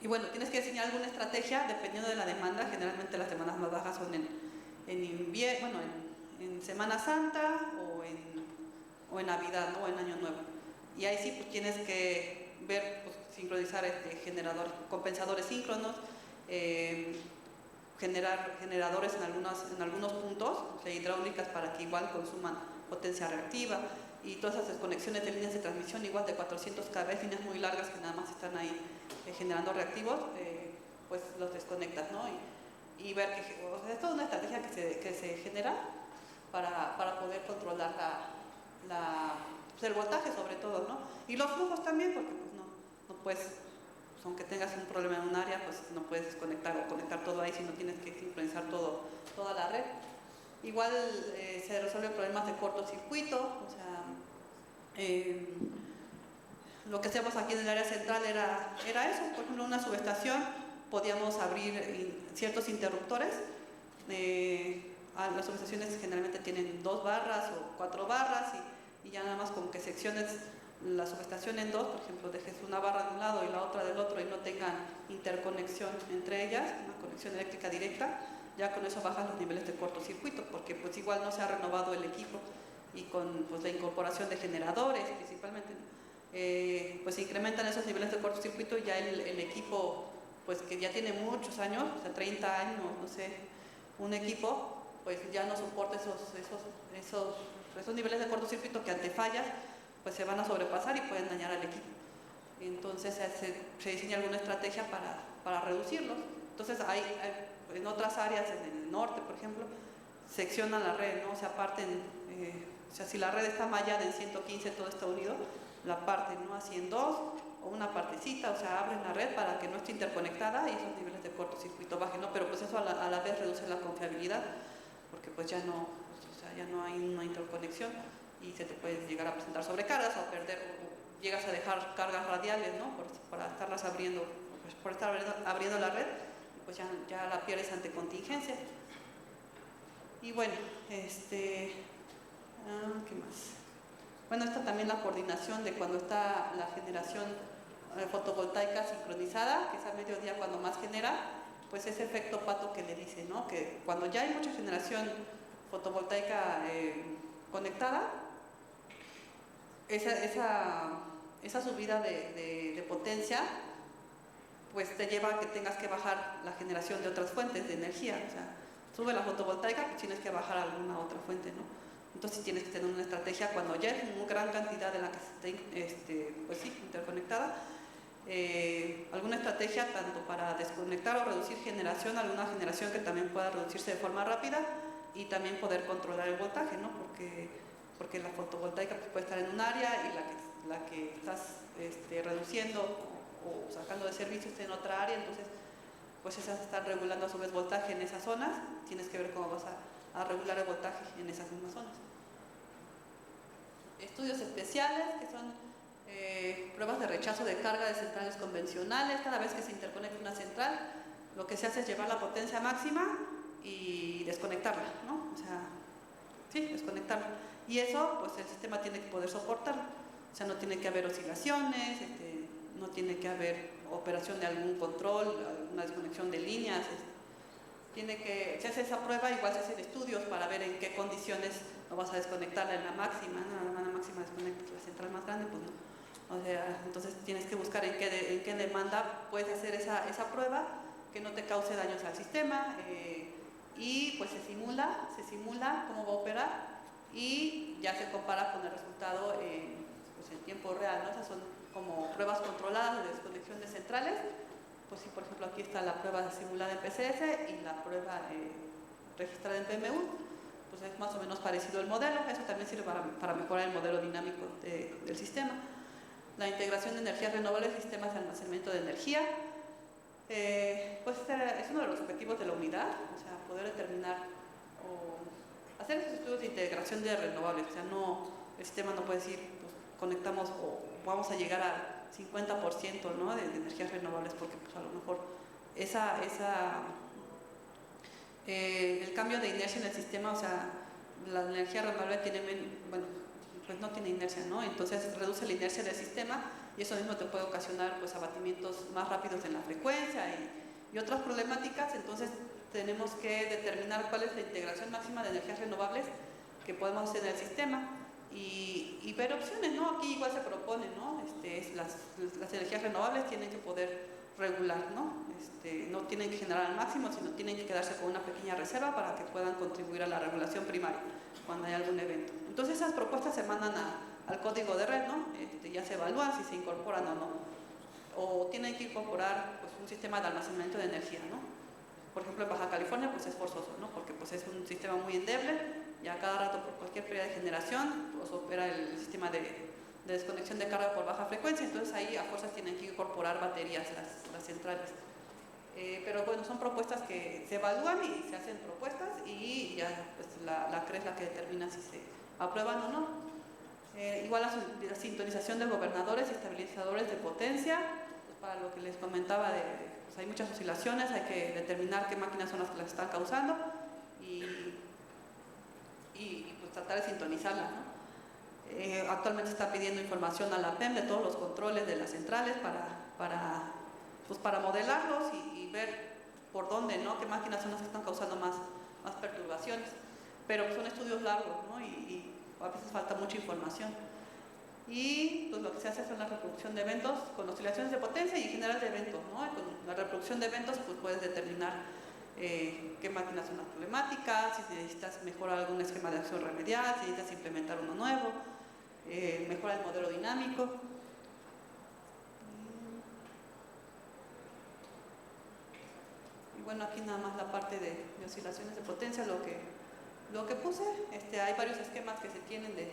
bueno, tienes que diseñar alguna estrategia dependiendo de la demanda. Generalmente las demandas más bajas son en invierno, bueno, en Semana Santa o en Navidad, ¿no? O en Año Nuevo. Y ahí sí pues, tienes que ver, pues, sincronizar compensadores síncronos, generar generadores en algunos puntos, o sea, hidráulicas para que igual consuman potencia reactiva, y todas esas desconexiones de líneas de transmisión igual de 400 kV, líneas muy largas que nada más están ahí generando reactivos, pues los desconectas, ¿no? Y ver que, o sea, es toda una estrategia que se genera para poder controlar pues el voltaje sobre todo, ¿no? Y los flujos también, porque pues no puedes, pues, aunque tengas un problema en un área, pues no puedes desconectar o conectar todo ahí, sino tienes que sincronizar toda la red. Igual se resuelven problemas de cortocircuito, o sea, lo que hacíamos aquí en el área central era eso. Por ejemplo, en una subestación podíamos abrir ciertos interruptores. Las subestaciones generalmente tienen 2 barras o 4 barras y ya nada más como que secciones la subestación en 2, por ejemplo, dejes una barra de un lado y la otra del otro y no tengan interconexión entre ellas, una conexión eléctrica directa, ya con eso bajan los niveles de cortocircuito, porque pues igual no se ha renovado el equipo, y con pues, la incorporación de generadores principalmente, pues se incrementan esos niveles de cortocircuito y ya el equipo, pues que ya tiene muchos años, o sea 30 años, no sé, un equipo, pues ya no soporta esos niveles de cortocircuito que ante fallas pues se van a sobrepasar y pueden dañar al equipo. Entonces se diseña alguna estrategia para reducirlos. Entonces en otras áreas, en el norte por ejemplo, seccionan la red, ¿no? O sea, parten, o sea, si la red está mallada en 115, todo está unido, la parten, ¿no? Así en dos, o una partecita, o sea, abren la red para que no esté interconectada y esos niveles de cortocircuito bajen, ¿no? Pero pues eso a la vez reduce la confiabilidad, porque pues ya no, o sea, ya no hay una interconexión y se te puede llegar a presentar sobrecargas o perder, o llegas a dejar cargas radiales, ¿no? Para estarlas abriendo, pues por estar abriendo la red, pues ya la pierdes ante contingencia. Y bueno, ¿qué más? Bueno, está también la coordinación de cuando está la generación fotovoltaica sincronizada, que es a mediodía cuando más genera, pues ese efecto pato que le dice, ¿no? Que cuando ya hay mucha generación fotovoltaica conectada, esa subida de potencia, pues te lleva a que tengas que bajar la generación de otras fuentes de energía, o sea, sube la fotovoltaica, pues tienes que bajar alguna otra fuente, ¿no? Entonces tienes que tener una estrategia cuando ya es una gran cantidad de la que esté pues sí, interconectada, alguna estrategia tanto para desconectar o reducir generación, alguna generación que también pueda reducirse de forma rápida y también poder controlar el voltaje, ¿no? Porque la fotovoltaica pues, puede estar en un área y la que estás reduciendo o sacando de servicio está en otra área, entonces pues esas están regulando a su vez voltaje en esas zonas, tienes que ver cómo vas a regular el voltaje en esas mismas zonas. Estudios especiales que son pruebas de rechazo de carga de centrales convencionales. Cada vez que se interconecta una central, lo que se hace es llevar la potencia máxima y desconectarla, ¿no? O sea, sí, desconectarla. Y eso, pues el sistema tiene que poder soportarlo. O sea, no tiene que haber oscilaciones, no tiene que haber operación de algún control, alguna desconexión de líneas. Se hace esa prueba, igual se hacen estudios para ver en qué condiciones no vas a desconectarla en la máxima, ¿no? En la máxima desconectas la central más grande, pues no. O sea, entonces tienes que buscar en qué demanda puedes hacer esa prueba que no te cause daños al sistema y pues se simula cómo va a operar y ya se compara con el resultado pues en tiempo real, ¿no? Esas son como pruebas controladas de desconexión de centrales. Pues sí, por ejemplo, aquí está la prueba simulada en PCS y la prueba registrada en PMU, pues es más o menos parecido el modelo. Eso también sirve para mejorar el modelo dinámico del sistema. La integración de energías renovables y sistemas de almacenamiento de energía, pues es uno de los objetivos de la unidad, o sea, poder determinar o hacer esos estudios de integración de renovables. O sea, el sistema no puede decir, pues conectamos o vamos a llegar a 50%, ¿no? de energías renovables, porque pues a lo mejor el cambio de inercia en el sistema, o sea, la energía renovable pues no tiene inercia, ¿no? Entonces reduce la inercia del sistema y eso mismo te puede ocasionar pues abatimientos más rápidos en la frecuencia y otras problemáticas. Entonces tenemos que determinar cuál es la integración máxima de energías renovables que podemos hacer en el sistema y ver opciones, ¿no? Aquí igual se propone, ¿no? Las energías renovables tienen que poder regular, ¿no? No tienen que generar al máximo, sino tienen que quedarse con una pequeña reserva para que puedan contribuir a la regulación primaria cuando hay algún evento. Entonces esas propuestas se mandan al código de red, ¿no? Ya se evalúan si se incorporan o no. O tienen que incorporar pues, un sistema de almacenamiento de energía, ¿no? Por ejemplo, en Baja California pues es forzoso, ¿no? Porque pues, es un sistema muy endeble y a cada rato por cualquier pérdida de generación pues, opera el sistema de desconexión de carga por baja frecuencia, entonces ahí a fuerzas tienen que incorporar baterías las centrales. Pero bueno, son propuestas que se evalúan y se hacen propuestas y ya pues, la CRE es la que determina si se aprueban o no. Igual la sintonización de gobernadores y estabilizadores de potencia, pues para lo que les comentaba, pues hay muchas oscilaciones, hay que determinar qué máquinas son las que las están causando y pues tratar de sintonizarlas, ¿no? Actualmente se está pidiendo información a la PEM de todos los controles de las centrales para modelarlos y ver por dónde, ¿no? Qué máquinas son las que están causando más perturbaciones. Pero son estudios largos, ¿no? Y a veces falta mucha información. Y pues lo que se hace es la reproducción de eventos con oscilaciones de potencia y en general de eventos, ¿no? Con la reproducción de eventos pues puedes determinar qué máquinas son las problemáticas, si necesitas mejorar algún esquema de acción remedial, si necesitas implementar uno nuevo, mejorar el modelo dinámico. Y bueno, aquí nada más la parte de oscilaciones de potencia, lo que puse. Hay varios esquemas que se tienen de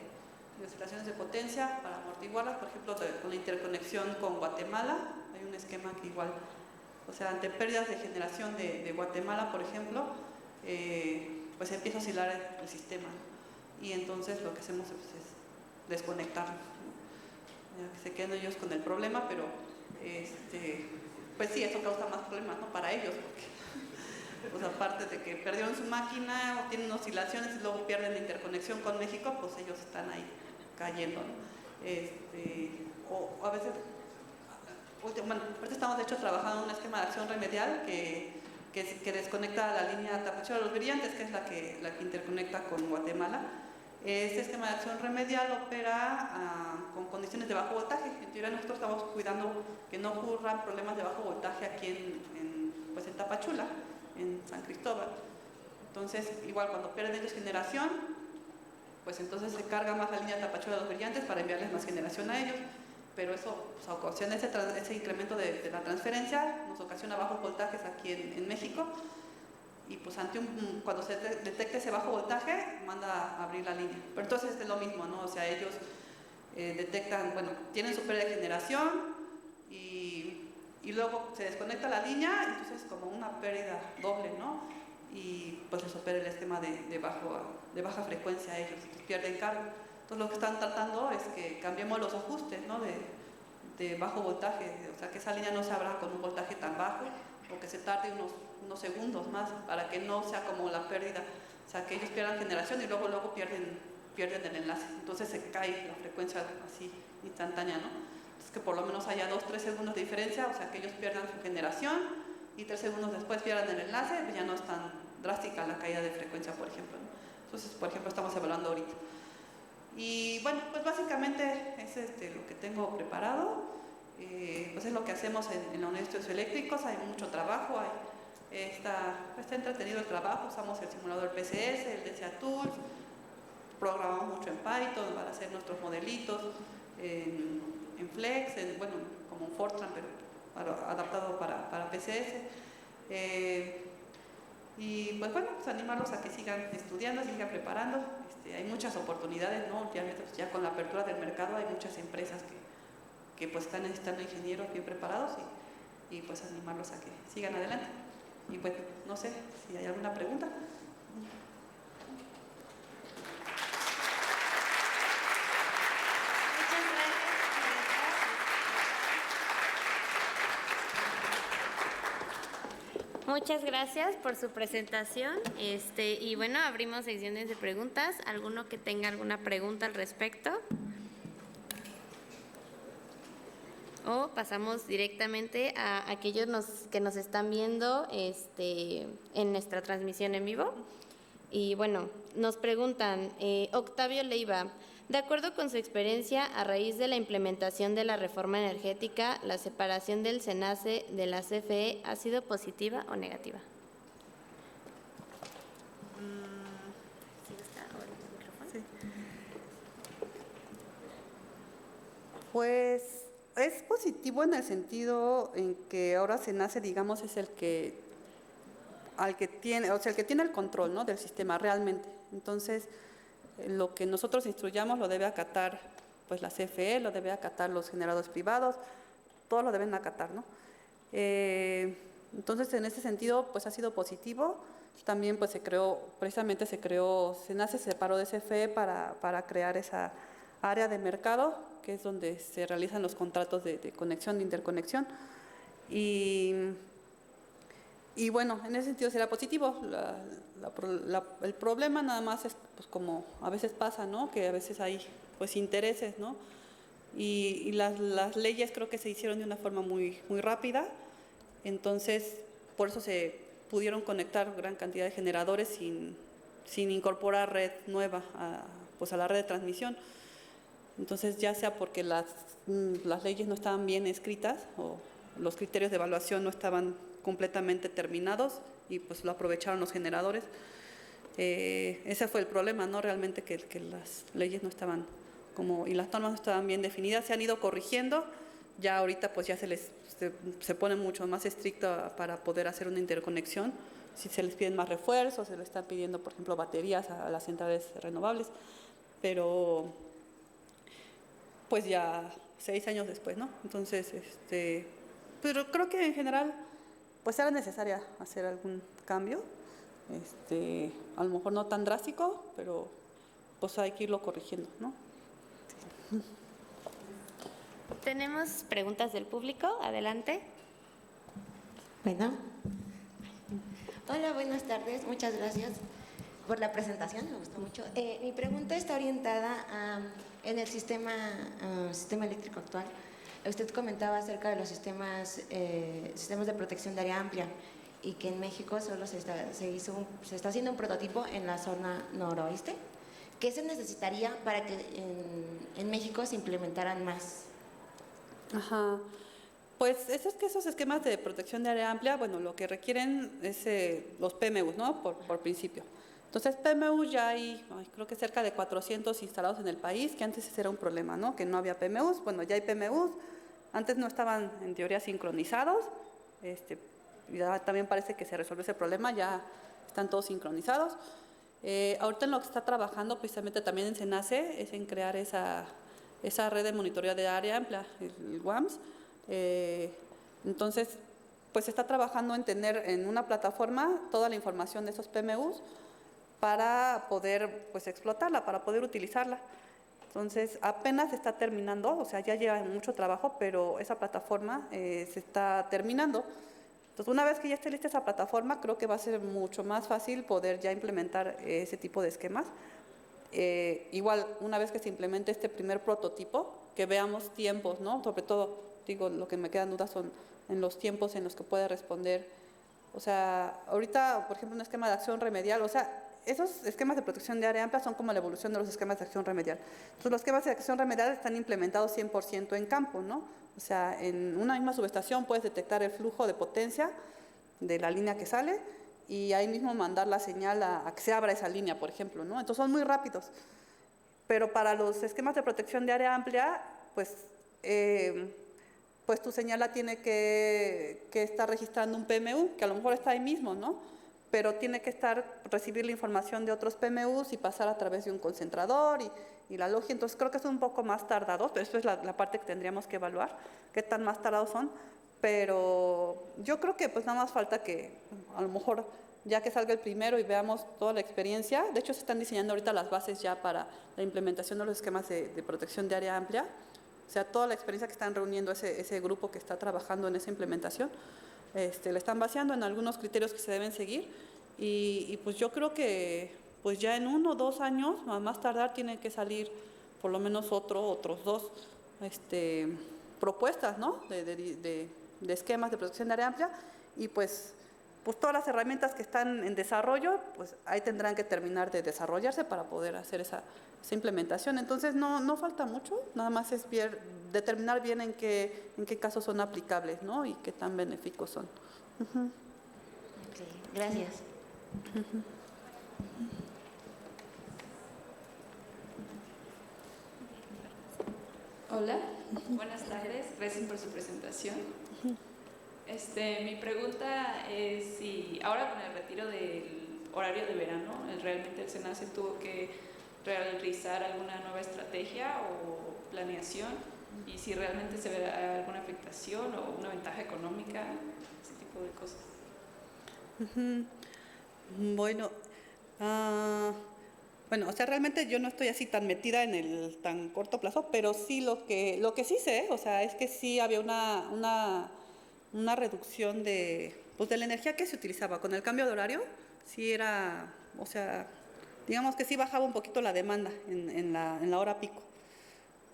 oscilaciones de potencia para amortiguarlas, por ejemplo, con la interconexión con Guatemala, hay un esquema que igual, o sea, ante pérdidas de generación de Guatemala, por ejemplo, pues empieza a oscilar el sistema, ¿no? Y entonces lo que hacemos es desconectarlos, ¿no? Ya se quedan ellos con el problema, pero pues sí, eso causa más problemas, ¿no? Para ellos, porque pues aparte de que perdieron su máquina o tienen oscilaciones y luego pierden la interconexión con México, pues ellos están ahí cayendo, ¿no? O a veces, bueno, ahorita estamos de hecho trabajando en un esquema de acción remedial que desconecta la línea Tapachula de los Brillantes, que es la que interconecta con Guatemala. Este esquema de acción remedial opera con condiciones de bajo voltaje. En teoría nosotros estamos cuidando que no ocurran problemas de bajo voltaje aquí en Tapachula, en San Cristóbal. Entonces, igual cuando pierden ellos generación, pues entonces se carga más la línea Tapachula de los Brillantes para enviarles más generación a ellos, pero eso pues, ocasiona ese incremento de la transferencia, nos ocasiona bajos voltajes aquí en México, y pues cuando se detecte ese bajo voltaje, manda a abrir la línea. Pero entonces es lo mismo, ¿no? O sea, ellos detectan, bueno, tienen su pérdida de generación y luego se desconecta la línea, entonces como una pérdida doble, ¿no? Y pues les opera el esquema de baja frecuencia a ellos, entonces pierden carga. Entonces lo que están tratando es que cambiemos los ajustes, ¿no? de bajo voltaje, o sea que esa línea no se abra con un voltaje tan bajo o que se tarde unos segundos más para que no sea como la pérdida, o sea que ellos pierdan generación y luego pierden el enlace, entonces se cae la frecuencia así instantánea, ¿no? Entonces que por lo menos haya 2-3 segundos de diferencia, o sea que ellos pierdan su generación y 3 segundos después pierdan el enlace, pues ya no es tan drástica la caída de frecuencia, por ejemplo, ¿no? Entonces, por ejemplo, estamos evaluando ahorita. Y bueno, pues básicamente es lo que tengo preparado, pues es lo que hacemos en la Unidad de Estudios Eléctricos, hay mucho trabajo, está entretenido el trabajo, usamos el simulador PCS, el DCA Tools, programamos mucho en Python para hacer nuestros modelitos, en Flex, bueno, como un Fortran, pero adaptado para PCS. Y pues bueno, pues animarlos a que sigan estudiando, sigan preparando. Hay muchas oportunidades, ¿no? Últimamente, pues ya con la apertura del mercado hay muchas empresas que pues están necesitando ingenieros bien preparados y pues animarlos a que sigan adelante. Y bueno, no sé si hay alguna pregunta. Muchas gracias por su presentación. Y bueno, abrimos secciones de preguntas. ¿Alguno que tenga alguna pregunta al respecto? O pasamos directamente a aquellos que nos están viendo en nuestra transmisión en vivo. Y bueno, nos preguntan, Octavio Leiva, de acuerdo con su experiencia, a raíz de la implementación de la reforma energética, ¿la separación del SENACE de la CFE ha sido positiva o negativa? Sí. Pues es positivo en el sentido en que ahora SENACE, digamos, es el que tiene el control, ¿no?, del sistema realmente. Entonces, lo que nosotros instruyamos lo debe acatar pues la CFE, lo debe acatar los generadores privados, todos lo deben acatar, ¿no? Entonces, en ese sentido, pues ha sido positivo. También pues SENACE se separó de CFE para crear esa área de mercado, que es donde se realizan los contratos de conexión, de interconexión. Y bueno, en ese sentido será positivo. El problema nada más es, pues como a veces pasa, ¿no?, que a veces hay pues intereses, ¿no? Y las leyes creo que se hicieron de una forma muy, muy rápida, entonces por eso se pudieron conectar gran cantidad de generadores sin incorporar red nueva a la red de transmisión. Entonces, ya sea porque las leyes no estaban bien escritas o los criterios de evaluación no estaban completamente terminados, y pues lo aprovecharon los generadores. Ese fue el problema, ¿no? Realmente que las leyes no estaban y las normas no estaban bien definidas, se han ido corrigiendo, ya ahorita pues ya se pone mucho más estricto para poder hacer una interconexión, si se les piden más refuerzos, se les están pidiendo, por ejemplo, baterías a las centrales renovables, pero pues ya 6 años después, ¿no? Entonces, pero creo que en general pues era necesaria hacer algún cambio, a lo mejor no tan drástico, pero pues hay que irlo corrigiendo, ¿no? Tenemos preguntas del público, adelante. Bueno, hola, buenas tardes, muchas gracias por la presentación, me gustó mucho. Mi pregunta está orientada en el sistema eléctrico actual. Usted comentaba acerca de los sistemas de protección de área amplia y que en México solo se está haciendo un prototipo en la zona noroeste. ¿Qué se necesitaría para que en México se implementaran más? Ajá. Pues esos esquemas de protección de área amplia, bueno, lo que requieren es los PMUs, ¿no? Por principio. Entonces, PMUs ya hay, creo que cerca de 400 instalados en el país, que antes ese era un problema, ¿no? Que no había PMUs, bueno, ya hay PMUs, antes no estaban en teoría sincronizados, ya también parece que se resolvió ese problema, ya están todos sincronizados. Ahorita en lo que está trabajando precisamente también en SENACE es en crear esa red de monitoreo de área amplia, el WAMS. Entonces, pues se está trabajando en tener en una plataforma toda la información de esos PMUs para poder pues explotarla, para poder utilizarla. Entonces, apenas está terminando, o sea, ya lleva mucho trabajo, pero esa plataforma se está terminando. Entonces, una vez que ya esté lista esa plataforma, creo que va a ser mucho más fácil poder ya implementar ese tipo de esquemas. Igual, una vez que se implemente este primer prototipo, que veamos tiempos, ¿no? Sobre todo, digo, lo que me quedan dudas son en los tiempos en los que puede responder. O sea, ahorita, por ejemplo, un esquema de acción remedial, o sea, esos esquemas de protección de área amplia son como la evolución de los esquemas de acción remedial. Entonces, los esquemas de acción remedial están implementados 100% en campo, ¿no? O sea, en una misma subestación puedes detectar el flujo de potencia de la línea que sale y ahí mismo mandar la señal a que se abra esa línea, por ejemplo, ¿no? Entonces, son muy rápidos. Pero para los esquemas de protección de área amplia, pues tu señal la tiene que estar registrando un PMU, que a lo mejor está ahí mismo, ¿no? Pero tiene que recibir la información de otros PMUs y pasar a través de un concentrador y la logia. Entonces creo que es un poco más tardados, pero esto es la parte que tendríamos que evaluar, qué tan más tardados son. Pero yo creo que pues nada más falta que a lo mejor ya que salga el primero y veamos toda la experiencia. De hecho se están diseñando ahorita las bases ya para la implementación de los esquemas de protección de área amplia. O sea, toda la experiencia que están reuniendo ese grupo que está trabajando en esa implementación, le están baseando en algunos criterios que se deben seguir y pues yo creo que pues ya en 1 o 2 años, a más tardar, tienen que salir por lo menos otros 2 propuestas, ¿no? de esquemas de protección de área amplia y pues todas las herramientas que están en desarrollo, pues ahí tendrán que terminar de desarrollarse para poder hacer esa implementación. Entonces no falta mucho, nada más es determinar bien en qué casos son aplicables, ¿no? Y qué tan benéficos son. Okay, gracias. Hola, buenas tardes, gracias por su presentación. Mi pregunta es si ahora con el retiro del horario de verano, realmente el SENACE tuvo que realizar alguna nueva estrategia o planeación y si realmente se ve alguna afectación o una ventaja económica, ese tipo de cosas. Bueno, o sea, realmente yo no estoy así tan metida en el tan corto plazo, pero sí lo que sí sé, o sea, es que sí había una reducción de la energía que se utilizaba con el cambio de horario, sí era, o sea, digamos que sí bajaba un poquito la demanda en la hora pico.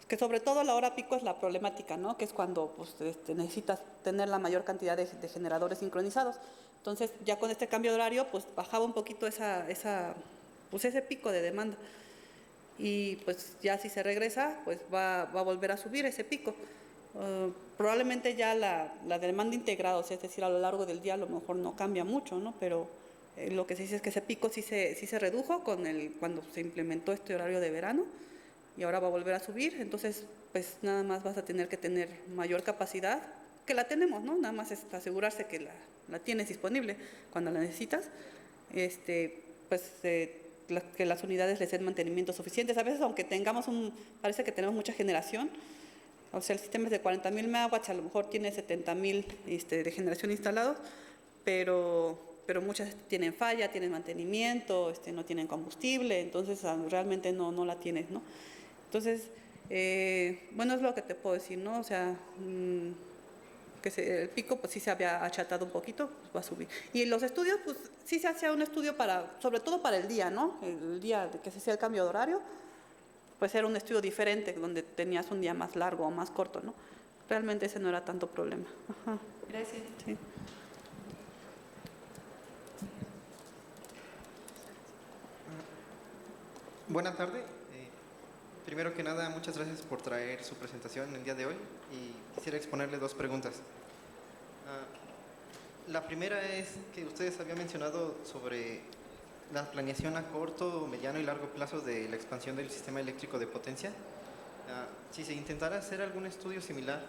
Que sobre todo la hora pico es la problemática, ¿no? Que es cuando necesitas tener la mayor cantidad de generadores sincronizados. Entonces, ya con este cambio de horario, pues bajaba un poquito ese pico de demanda. Y pues ya si se regresa, pues va a volver a subir ese pico. Probablemente ya la demanda integrada, o sea, es decir, a lo largo del día a lo mejor no cambia mucho, ¿no? Pero lo que se dice es que ese pico sí se redujo cuando se implementó este horario de verano y ahora va a volver a subir, entonces pues nada más vas a tener que tener mayor capacidad, que la tenemos, ¿no? Nada más es asegurarse que la tienes disponible cuando la necesitas, pues que las unidades les den mantenimiento suficientes. A veces, aunque parece que tenemos mucha generación, o sea, el sistema es de 40.000 megawatts, a lo mejor tiene 70.000 de generación instalados, pero muchas tienen falla, tienen mantenimiento, no tienen combustible, entonces realmente no la tienes, ¿no? Entonces, bueno, es lo que te puedo decir, ¿no? O sea, el pico pues sí se había achatado un poquito, pues va a subir. Y los estudios, pues sí se hacía un estudio sobre todo para el día, ¿no? El día de que se hacía el cambio de horario, pues era un estudio diferente, donde tenías un día más largo o más corto, ¿no? Realmente ese no era tanto problema. Ajá. Gracias. Sí. Buenas tardes. Primero que nada, muchas gracias por traer su presentación el día de hoy y quisiera exponerle dos preguntas. La primera es que ustedes habían mencionado sobre la planeación a corto, mediano y largo plazo de la expansión del sistema eléctrico de potencia. Si se intentara hacer algún estudio similar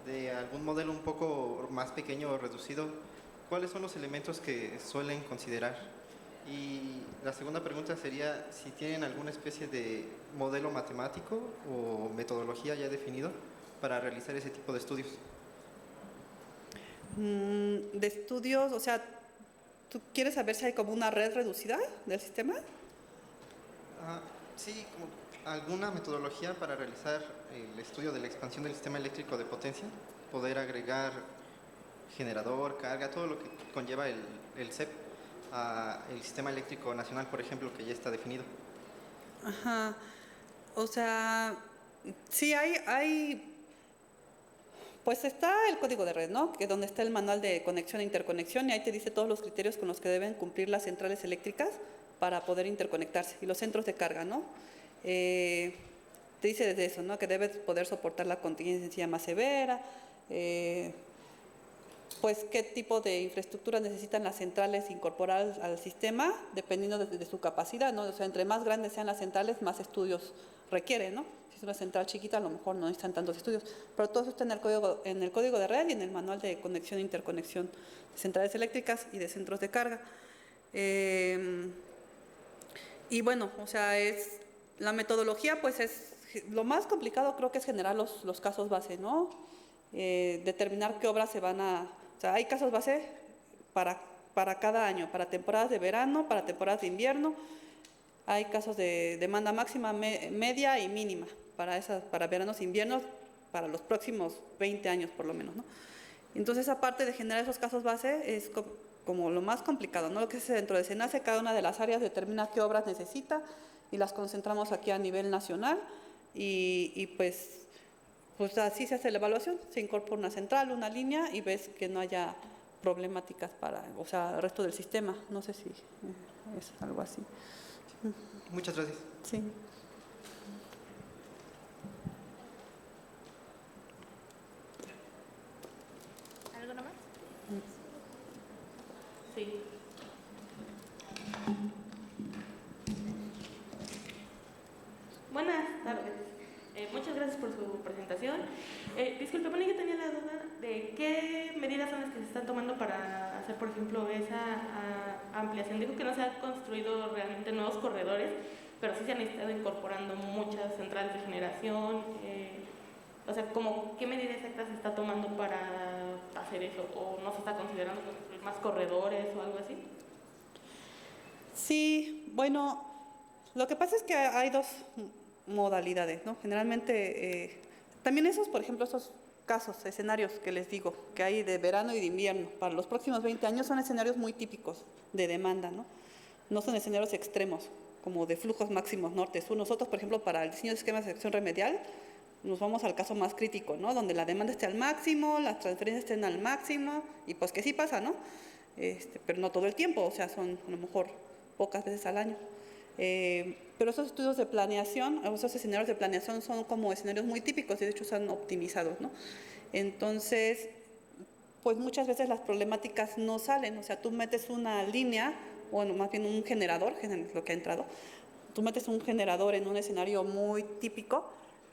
de algún modelo un poco más pequeño o reducido, ¿cuáles son los elementos que suelen considerar? Y la segunda pregunta sería si tienen alguna especie de modelo matemático o metodología ya definido para realizar ese tipo de estudios. De estudios, o sea, ¿tú quieres saber si hay como una red reducida del sistema? Sí, como alguna metodología para realizar el estudio de la expansión del sistema eléctrico de potencia, poder agregar generador, carga, todo lo que conlleva el CEP el sistema eléctrico nacional, por ejemplo, que ya está definido. Ajá, o sea, sí pues está el código de red, ¿no? Que es donde está el manual de conexión e interconexión y ahí te dice todos los criterios con los que deben cumplir las centrales eléctricas para poder interconectarse y los centros de carga, ¿no? Te dice desde eso, ¿no? Que debes poder soportar la contingencia más severa, pues qué tipo de infraestructura necesitan las centrales incorporar al sistema, dependiendo de su capacidad, ¿no? O sea, entre más grandes sean las centrales, más estudios requieren, ¿no? Si es una central chiquita, a lo mejor no necesitan tantos estudios, pero todo eso está en el código de red y en el manual de conexión e interconexión de centrales eléctricas y de centros de carga. Y bueno, o sea, la metodología, pues es lo más complicado, creo que es generar los casos base, ¿no? Determinar qué obras se van a... O sea, hay casos base para cada año, para temporadas de verano, para temporadas de invierno. Hay casos de demanda máxima, media y mínima para veranos e inviernos, para los próximos 20 años por lo menos, ¿no? Entonces, aparte de generar esos casos base, es como lo más complicado, ¿no? Lo que es dentro de SENACE, cada una de las áreas determina qué obras necesita y las concentramos aquí a nivel nacional y pues así se hace la evaluación, se incorpora una central, una línea y ves que no haya problemáticas o sea, el resto del sistema. No sé si es algo así. Muchas gracias. Sí. ¿Algo más? Sí. Buenas tardes. Muchas gracias por su presentación. Disculpe, bueno, yo tenía la duda de qué medidas son las que se están tomando para hacer, por ejemplo, esa ampliación. Digo que no se han construido realmente nuevos corredores, pero sí se han estado incorporando muchas centrales de generación. O sea, ¿qué medida exacta se está tomando para hacer eso? ¿O no se está considerando construir más corredores o algo así? Sí, bueno, lo que pasa es que hay dos modalidades, ¿no? Generalmente, también por ejemplo, esos casos, escenarios que les digo, que hay de verano y de invierno, para los próximos 20 años son escenarios muy típicos de demanda, ¿no? No son escenarios extremos, como de flujos máximos norte-sur. Nosotros, por ejemplo, para el diseño de esquemas de acción remedial, nos vamos al caso más crítico, ¿no? Donde la demanda esté al máximo, las transferencias estén al máximo, y pues que sí pasa, ¿no? Pero no todo el tiempo, o sea, son a lo mejor pocas veces al año. Pero esos estudios de planeación, esos escenarios de planeación son como escenarios muy típicos y de hecho están optimizados, ¿no? Entonces, pues muchas veces las problemáticas no salen, o sea, tú metes una línea, bueno, más bien un generador, es lo que ha entrado, tú metes un generador en un escenario muy típico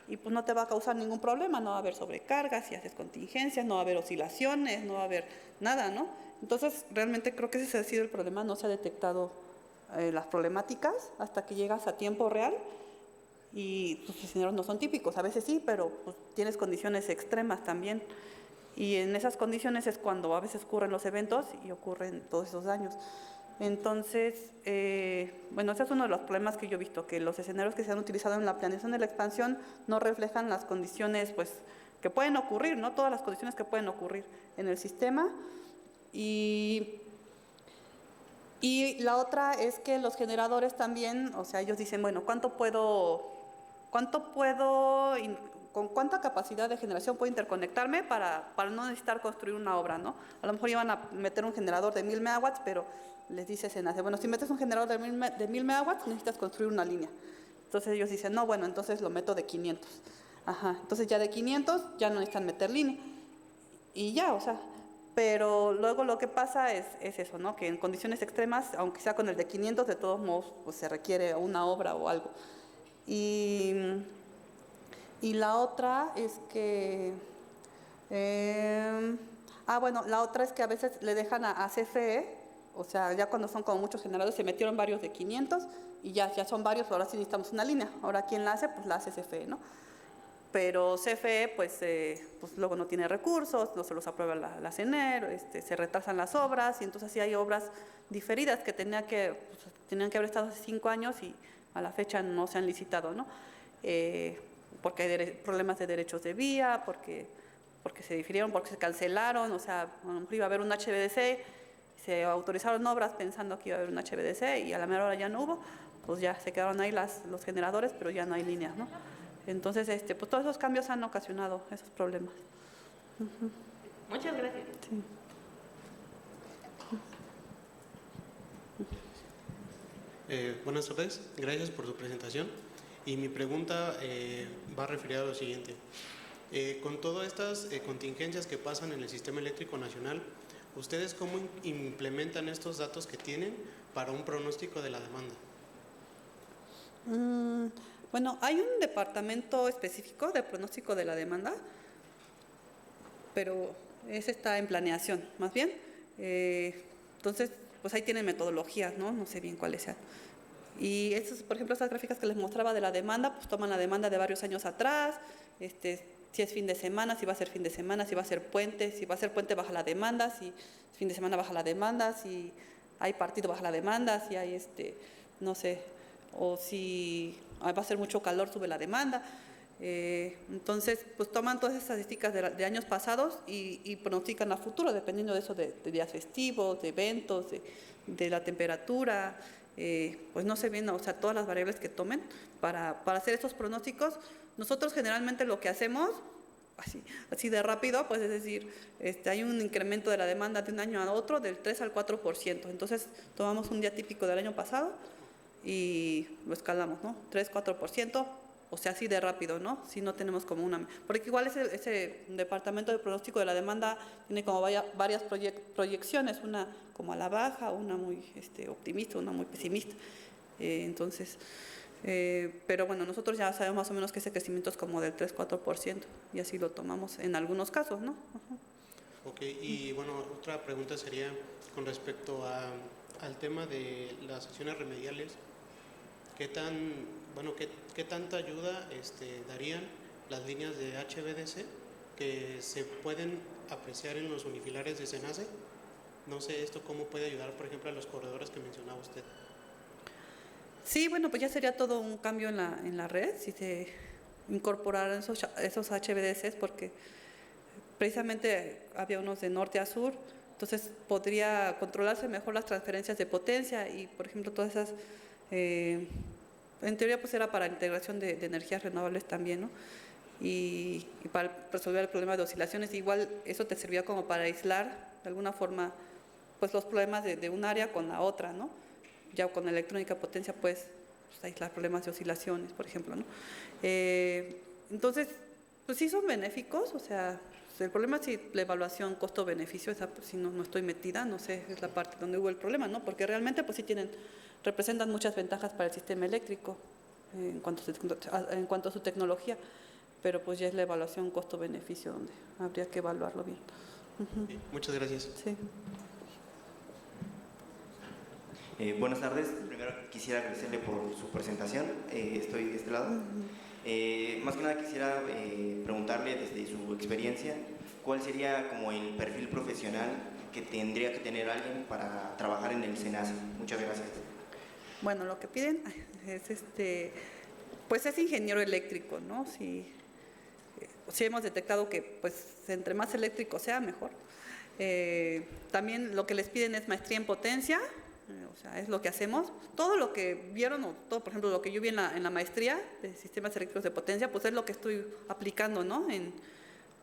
y pues no te va a causar ningún problema, no va a haber sobrecargas, si haces contingencias, no va a haber oscilaciones, no va a haber nada, ¿no? Entonces, realmente creo que ese ha sido el problema, no se ha detectado las problemáticas hasta que llegas a tiempo real y tus escenarios no son típicos, a veces sí, pero pues, tienes condiciones extremas también. Y en esas condiciones es cuando a veces ocurren los eventos y ocurren todos esos daños. Entonces, bueno, ese es uno de los problemas que yo he visto, que los escenarios que se han utilizado en la planeación de la expansión no reflejan las condiciones pues, que pueden ocurrir, no todas las condiciones que pueden ocurrir en el sistema. Y la otra es que los generadores también, o sea, ellos dicen, bueno, con cuánta capacidad de generación puedo interconectarme para no necesitar construir una obra, ¿no? A lo mejor iban a meter un generador de 1000 megawatts, pero les dice SENACE, bueno, si metes un generador de 1000 megawatts, necesitas construir una línea. Entonces ellos dicen, no, bueno, entonces lo meto de 500. Ajá, entonces ya de 500 ya no necesitan meter línea. Y ya, o sea, pero luego lo que pasa es eso, ¿no? Que en condiciones extremas, aunque sea con el de 500, de todos modos, pues se requiere una obra o algo. Y la otra es que, bueno, la otra es que a veces le dejan a CFE, o sea, ya cuando son como muchos generadores, se metieron varios de 500 y ya son varios, ahora sí necesitamos una línea. Ahora, ¿quién la hace? Pues la hace CFE, ¿no? Pero CFE, pues luego no tiene recursos, no se los aprueba la CENER, se retrasan las obras y entonces sí hay obras diferidas que tenían que haber estado hace 5 años y a la fecha no se han licitado, ¿no? Porque hay problemas de derechos de vía, porque se difirieron, porque se cancelaron, o sea, a lo mejor iba a haber un HVDC, se autorizaron obras pensando que iba a haber un HVDC y a la mera hora ya no hubo, pues ya se quedaron ahí los generadores, pero ya no hay líneas, ¿no? Entonces, pues todos esos cambios han ocasionado esos problemas. Muchas gracias. Sí. Buenas tardes, gracias por su presentación. Y mi pregunta va referida a lo siguiente. Con todas estas contingencias que pasan en el sistema eléctrico nacional, ¿ustedes cómo implementan estos datos que tienen para un pronóstico de la demanda? Bueno, hay un departamento específico de pronóstico de la demanda, pero ese está en planeación, más bien. Entonces, pues ahí tienen metodologías, ¿no? No sé bien cuáles sean. Y por ejemplo, estas gráficas que les mostraba de la demanda, pues toman la demanda de varios años atrás, si es fin de semana, si va a ser fin de semana, si va a ser puente, si va a ser puente baja la demanda, si es fin de semana baja la demanda, si hay partido baja la demanda, si hay no sé, o si va a ser mucho calor sube la demanda. Entonces, pues toman todas esas estadísticas de años pasados y pronostican a futuro, dependiendo de eso, de días festivos, de eventos, de la temperatura, pues no sé bien, o sea, todas las variables que tomen para hacer estos pronósticos. Nosotros generalmente lo que hacemos, así de rápido, pues es decir, hay un incremento de la demanda de un año a otro del 3 al 4%. Entonces, tomamos un día típico del año pasado y lo escalamos, ¿no? 3, 4%, o sea, así de rápido, ¿no? Si no tenemos como porque igual ese departamento de pronóstico de la demanda tiene como varias proyecciones, una como a la baja, una muy optimista, una muy pesimista. Entonces, pero bueno, nosotros ya sabemos más o menos que ese crecimiento es como del 3, 4%, y así lo tomamos en algunos casos, ¿no? Ok, y bueno, otra pregunta sería con respecto al tema de las acciones remediales. ¿Qué tanta ayuda darían las líneas de HVDC que se pueden apreciar en los unifilares de SENACE? No sé esto cómo puede ayudar, por ejemplo, a los corredores que mencionaba usted. Sí, bueno, pues ya sería todo un cambio en la red si se incorporaran esos HVDCs, porque precisamente había unos de norte a sur, entonces podría controlarse mejor las transferencias de potencia y, por ejemplo, todas esas, en teoría pues era para integración de energías renovables también, ¿no? Y para resolver el problema de oscilaciones, igual eso te servía como para aislar de alguna forma pues los problemas de un área con la otra, ¿no? Ya con electrónica potencia puedes pues, aislar problemas de oscilaciones, por ejemplo, ¿no? Entonces, pues sí son benéficos, o sea, el problema es si la evaluación costo-beneficio, esa pues, si no estoy metida, no sé, es la parte donde hubo el problema, ¿no? Porque realmente pues sí representan muchas ventajas para el sistema eléctrico en cuanto a su tecnología, pero pues ya es la evaluación costo-beneficio donde habría que evaluarlo bien. Muchas gracias. Sí. Buenas tardes. Primero quisiera agradecerle por su presentación. Estoy de este lado. Más que nada quisiera preguntarle desde su experiencia, ¿cuál sería como el perfil profesional que tendría que tener alguien para trabajar en el SENACE? Muchas gracias. Bueno, lo que piden es pues es ingeniero eléctrico, ¿no? Si hemos detectado que pues entre más eléctrico sea, mejor. También lo que les piden es maestría en potencia, o sea, es lo que hacemos. Todo lo que vieron, o todo, por ejemplo, lo que yo vi en la maestría de sistemas eléctricos de potencia, pues es lo que estoy aplicando, ¿no?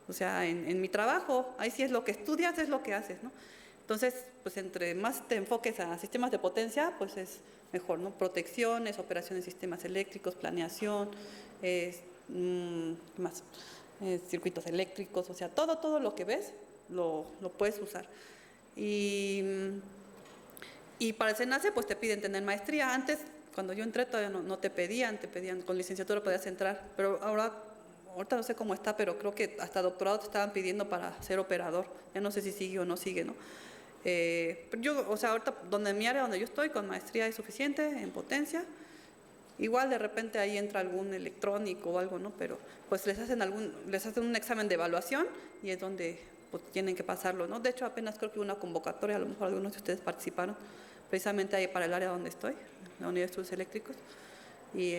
O sea, en mi trabajo, ahí sí es lo que estudias, es lo que haces, ¿no? Entonces, pues entre más te enfoques a sistemas de potencia, pues es mejor, ¿no? Protecciones, operaciones de sistemas eléctricos, planeación, más circuitos eléctricos, o sea, todo lo que ves lo puedes usar. Y para el SENACE pues te piden tener maestría. Antes, cuando yo entré, todavía no te pedían con licenciatura podías entrar, pero ahorita no sé cómo está, pero creo que hasta doctorado te estaban pidiendo para ser operador. Ya no sé si sigue o no sigue, ¿no? Pero yo, o sea, ahorita mi área donde yo estoy, con maestría es suficiente en potencia. Igual de repente ahí entra algún electrónico o algo, ¿no? Pero pues les hacen un examen de evaluación y es donde pues, tienen que pasarlo, ¿no? De hecho, apenas creo que hubo una convocatoria, a lo mejor algunos de ustedes participaron, precisamente ahí para el área donde estoy, la Unidad de Estudios Eléctricos. Y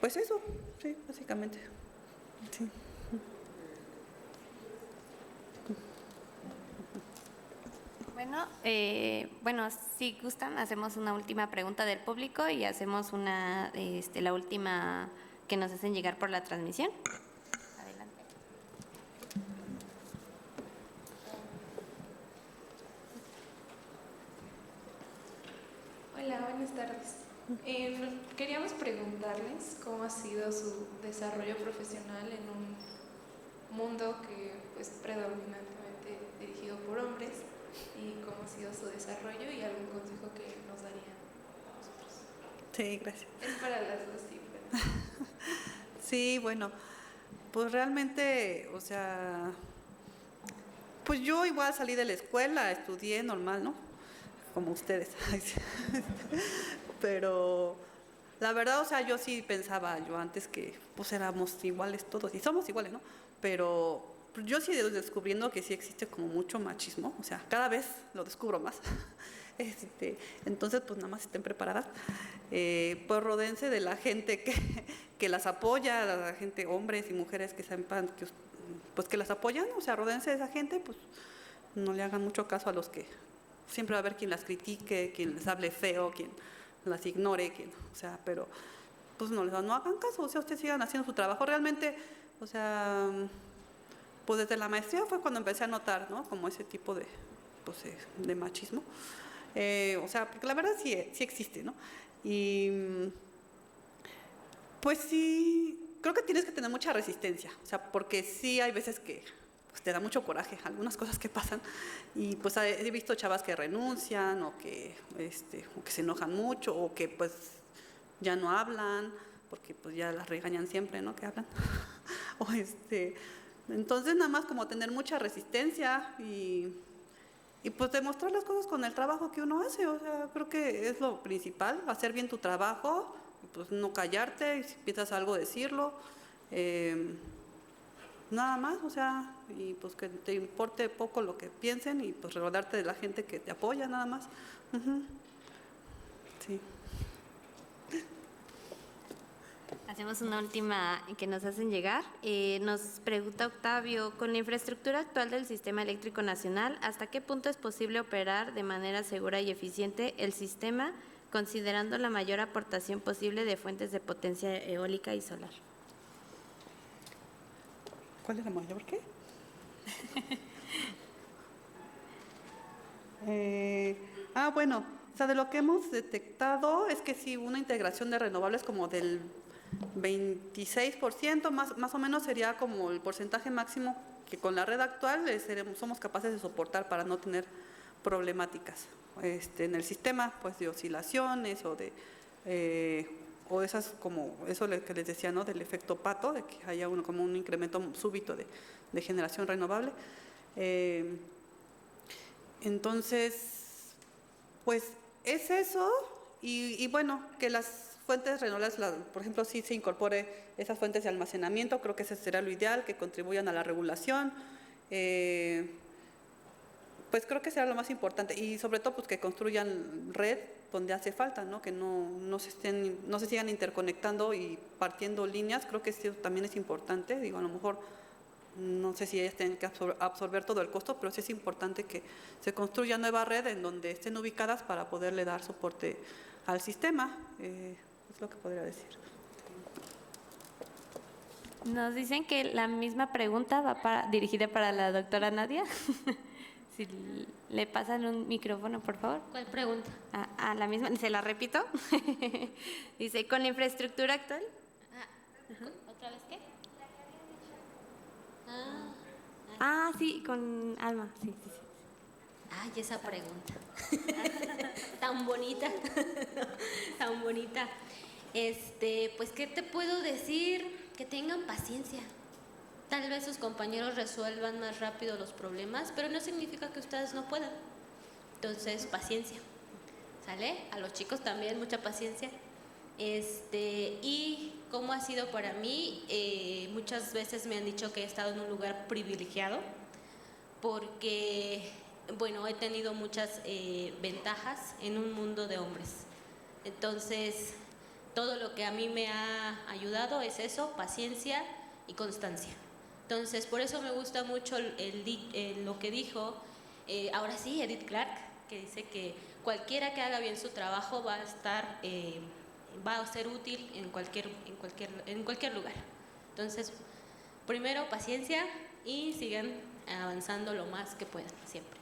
pues eso, sí, básicamente. Sí. Bueno, si gustan, hacemos una última pregunta del público y hacemos la última que nos hacen llegar por la transmisión. Adelante. Hola, buenas tardes. Queríamos preguntarles cómo ha sido su desarrollo profesional en un mundo que pues predominantemente dirigido por hombres, y cómo ha sido su desarrollo y algún consejo que nos darían a nosotros. Sí, gracias. Es para las dos, sí. Sí, bueno, pues realmente, o sea, pues yo igual salí de la escuela, estudié normal, ¿no? Como ustedes. Pero la verdad, o sea, yo sí pensaba yo antes que pues éramos iguales todos, y somos iguales, ¿no? Pero yo sí descubriendo que sí existe como mucho machismo, o sea, cada vez lo descubro más. Entonces, pues nada más estén preparadas. Pues rodéense de la gente que las apoya, la gente, hombres y mujeres que sepan que las apoyan, o sea, rodéense de esa gente, pues no le hagan mucho caso a los que siempre va a haber quien las critique, quien les hable feo, quien las ignore, o sea, pero pues no hagan caso, o sea, ustedes sigan haciendo su trabajo. Realmente, o sea, pues desde la maestría fue cuando empecé a notar, ¿no? Como ese tipo de machismo. O sea, porque la verdad sí existe, ¿no? Y pues sí, creo que tienes que tener mucha resistencia, o sea, porque sí hay veces que pues, te da mucho coraje algunas cosas que pasan, y pues he visto chavas que renuncian o que se enojan mucho o que pues ya no hablan porque pues ya las regañan siempre, ¿no? Que hablan. Entonces nada más como tener mucha resistencia y pues demostrar las cosas con el trabajo que uno hace, o sea, creo que es lo principal, hacer bien tu trabajo, pues no callarte, y si piensas algo decirlo, nada más, o sea, y pues que te importe poco lo que piensen y pues rodearte de la gente que te apoya, nada más. Sí. Hacemos una última que nos hacen llegar. Nos pregunta Octavio, con la infraestructura actual del Sistema Eléctrico Nacional, ¿hasta qué punto es posible operar de manera segura y eficiente el sistema, considerando la mayor aportación posible de fuentes de potencia eólica y solar? ¿Cuál es la mayor qué? Bueno, O sea, de lo que hemos detectado es que sí, una integración de renovables como del 26%, más o menos sería como el porcentaje máximo que con la red actual somos capaces de soportar para no tener problemáticas en el sistema, pues de oscilaciones o de esas, como eso que les decía, ¿no? Del efecto pato, de que haya como un incremento súbito de generación renovable. Entonces, pues es eso, y bueno, que las fuentes renovables, por ejemplo, sí se incorpore esas fuentes de almacenamiento, creo que ese será lo ideal, que contribuyan a la regulación. Pues creo que será lo más importante, y sobre todo pues que construyan red donde hace falta, ¿no? Que no se sigan interconectando y partiendo líneas. Creo que eso también es importante. Digo, a lo mejor no sé si ellas tienen que absorber todo el costo, pero sí es importante que se construya nueva red en donde estén ubicadas para poderle dar soporte al sistema. Es lo que podría decir. Nos dicen que la misma pregunta va dirigida para la doctora Nadia. Si le pasan un micrófono, por favor. ¿Cuál pregunta? La misma, se la repito. Dice, ¿con la infraestructura actual? ¿Otra vez qué? Sí, con Alma, sí. Ay, esa pregunta. Tan bonita. Tan bonita. Pues, ¿qué te puedo decir? Que tengan paciencia. Tal vez sus compañeros resuelvan más rápido los problemas, pero no significa que ustedes no puedan. Entonces, paciencia. ¿Sale? A los chicos también, mucha paciencia. Y cómo ha sido para mí, muchas veces me han dicho que he estado en un lugar privilegiado, porque, bueno, he tenido muchas ventajas en un mundo de hombres. Entonces, todo lo que a mí me ha ayudado es eso, paciencia y constancia. Entonces, por eso me gusta mucho lo que dijo, ahora sí, Edith Clark, que dice que cualquiera que haga bien su trabajo va a ser útil en cualquier lugar. Entonces, primero paciencia y sigan avanzando lo más que puedan, siempre.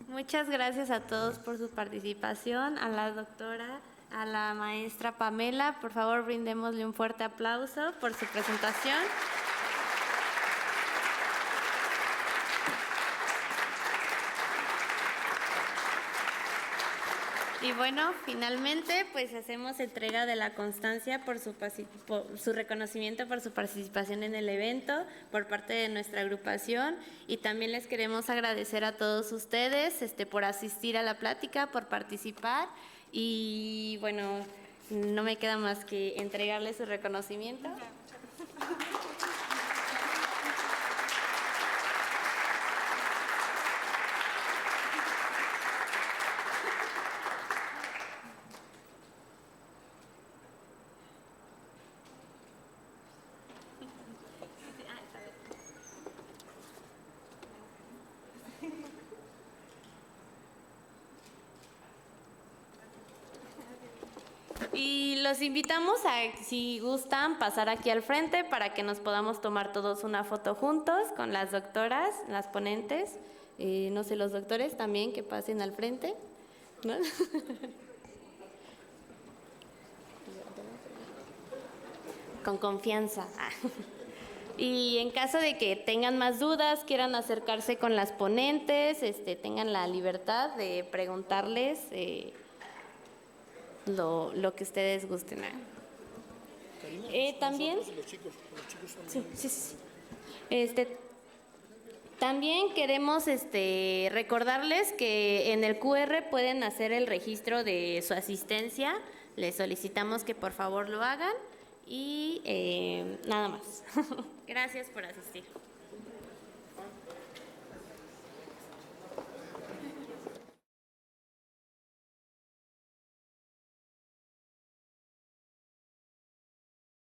Muchas gracias a todos por su participación, a la doctora, a la maestra Pamela. Por favor, brindémosle un fuerte aplauso por su presentación. Y bueno, finalmente, pues hacemos entrega de la constancia por su reconocimiento por su participación en el evento por parte de nuestra agrupación, y también les queremos agradecer a todos ustedes por asistir a la plática, por participar, y bueno, no me queda más que entregarles su reconocimiento. Y los invitamos a, si gustan, pasar aquí al frente para que nos podamos tomar todos una foto juntos con las doctoras, las ponentes. No sé, los doctores también que pasen al frente, ¿no? Con confianza. Y en caso de que tengan más dudas, quieran acercarse con las ponentes, tengan la libertad de preguntarles lo que ustedes gusten. También, sí. También queremos recordarles que en el QR pueden hacer el registro de su asistencia. Les solicitamos que por favor lo hagan y nada más. Gracias por asistir.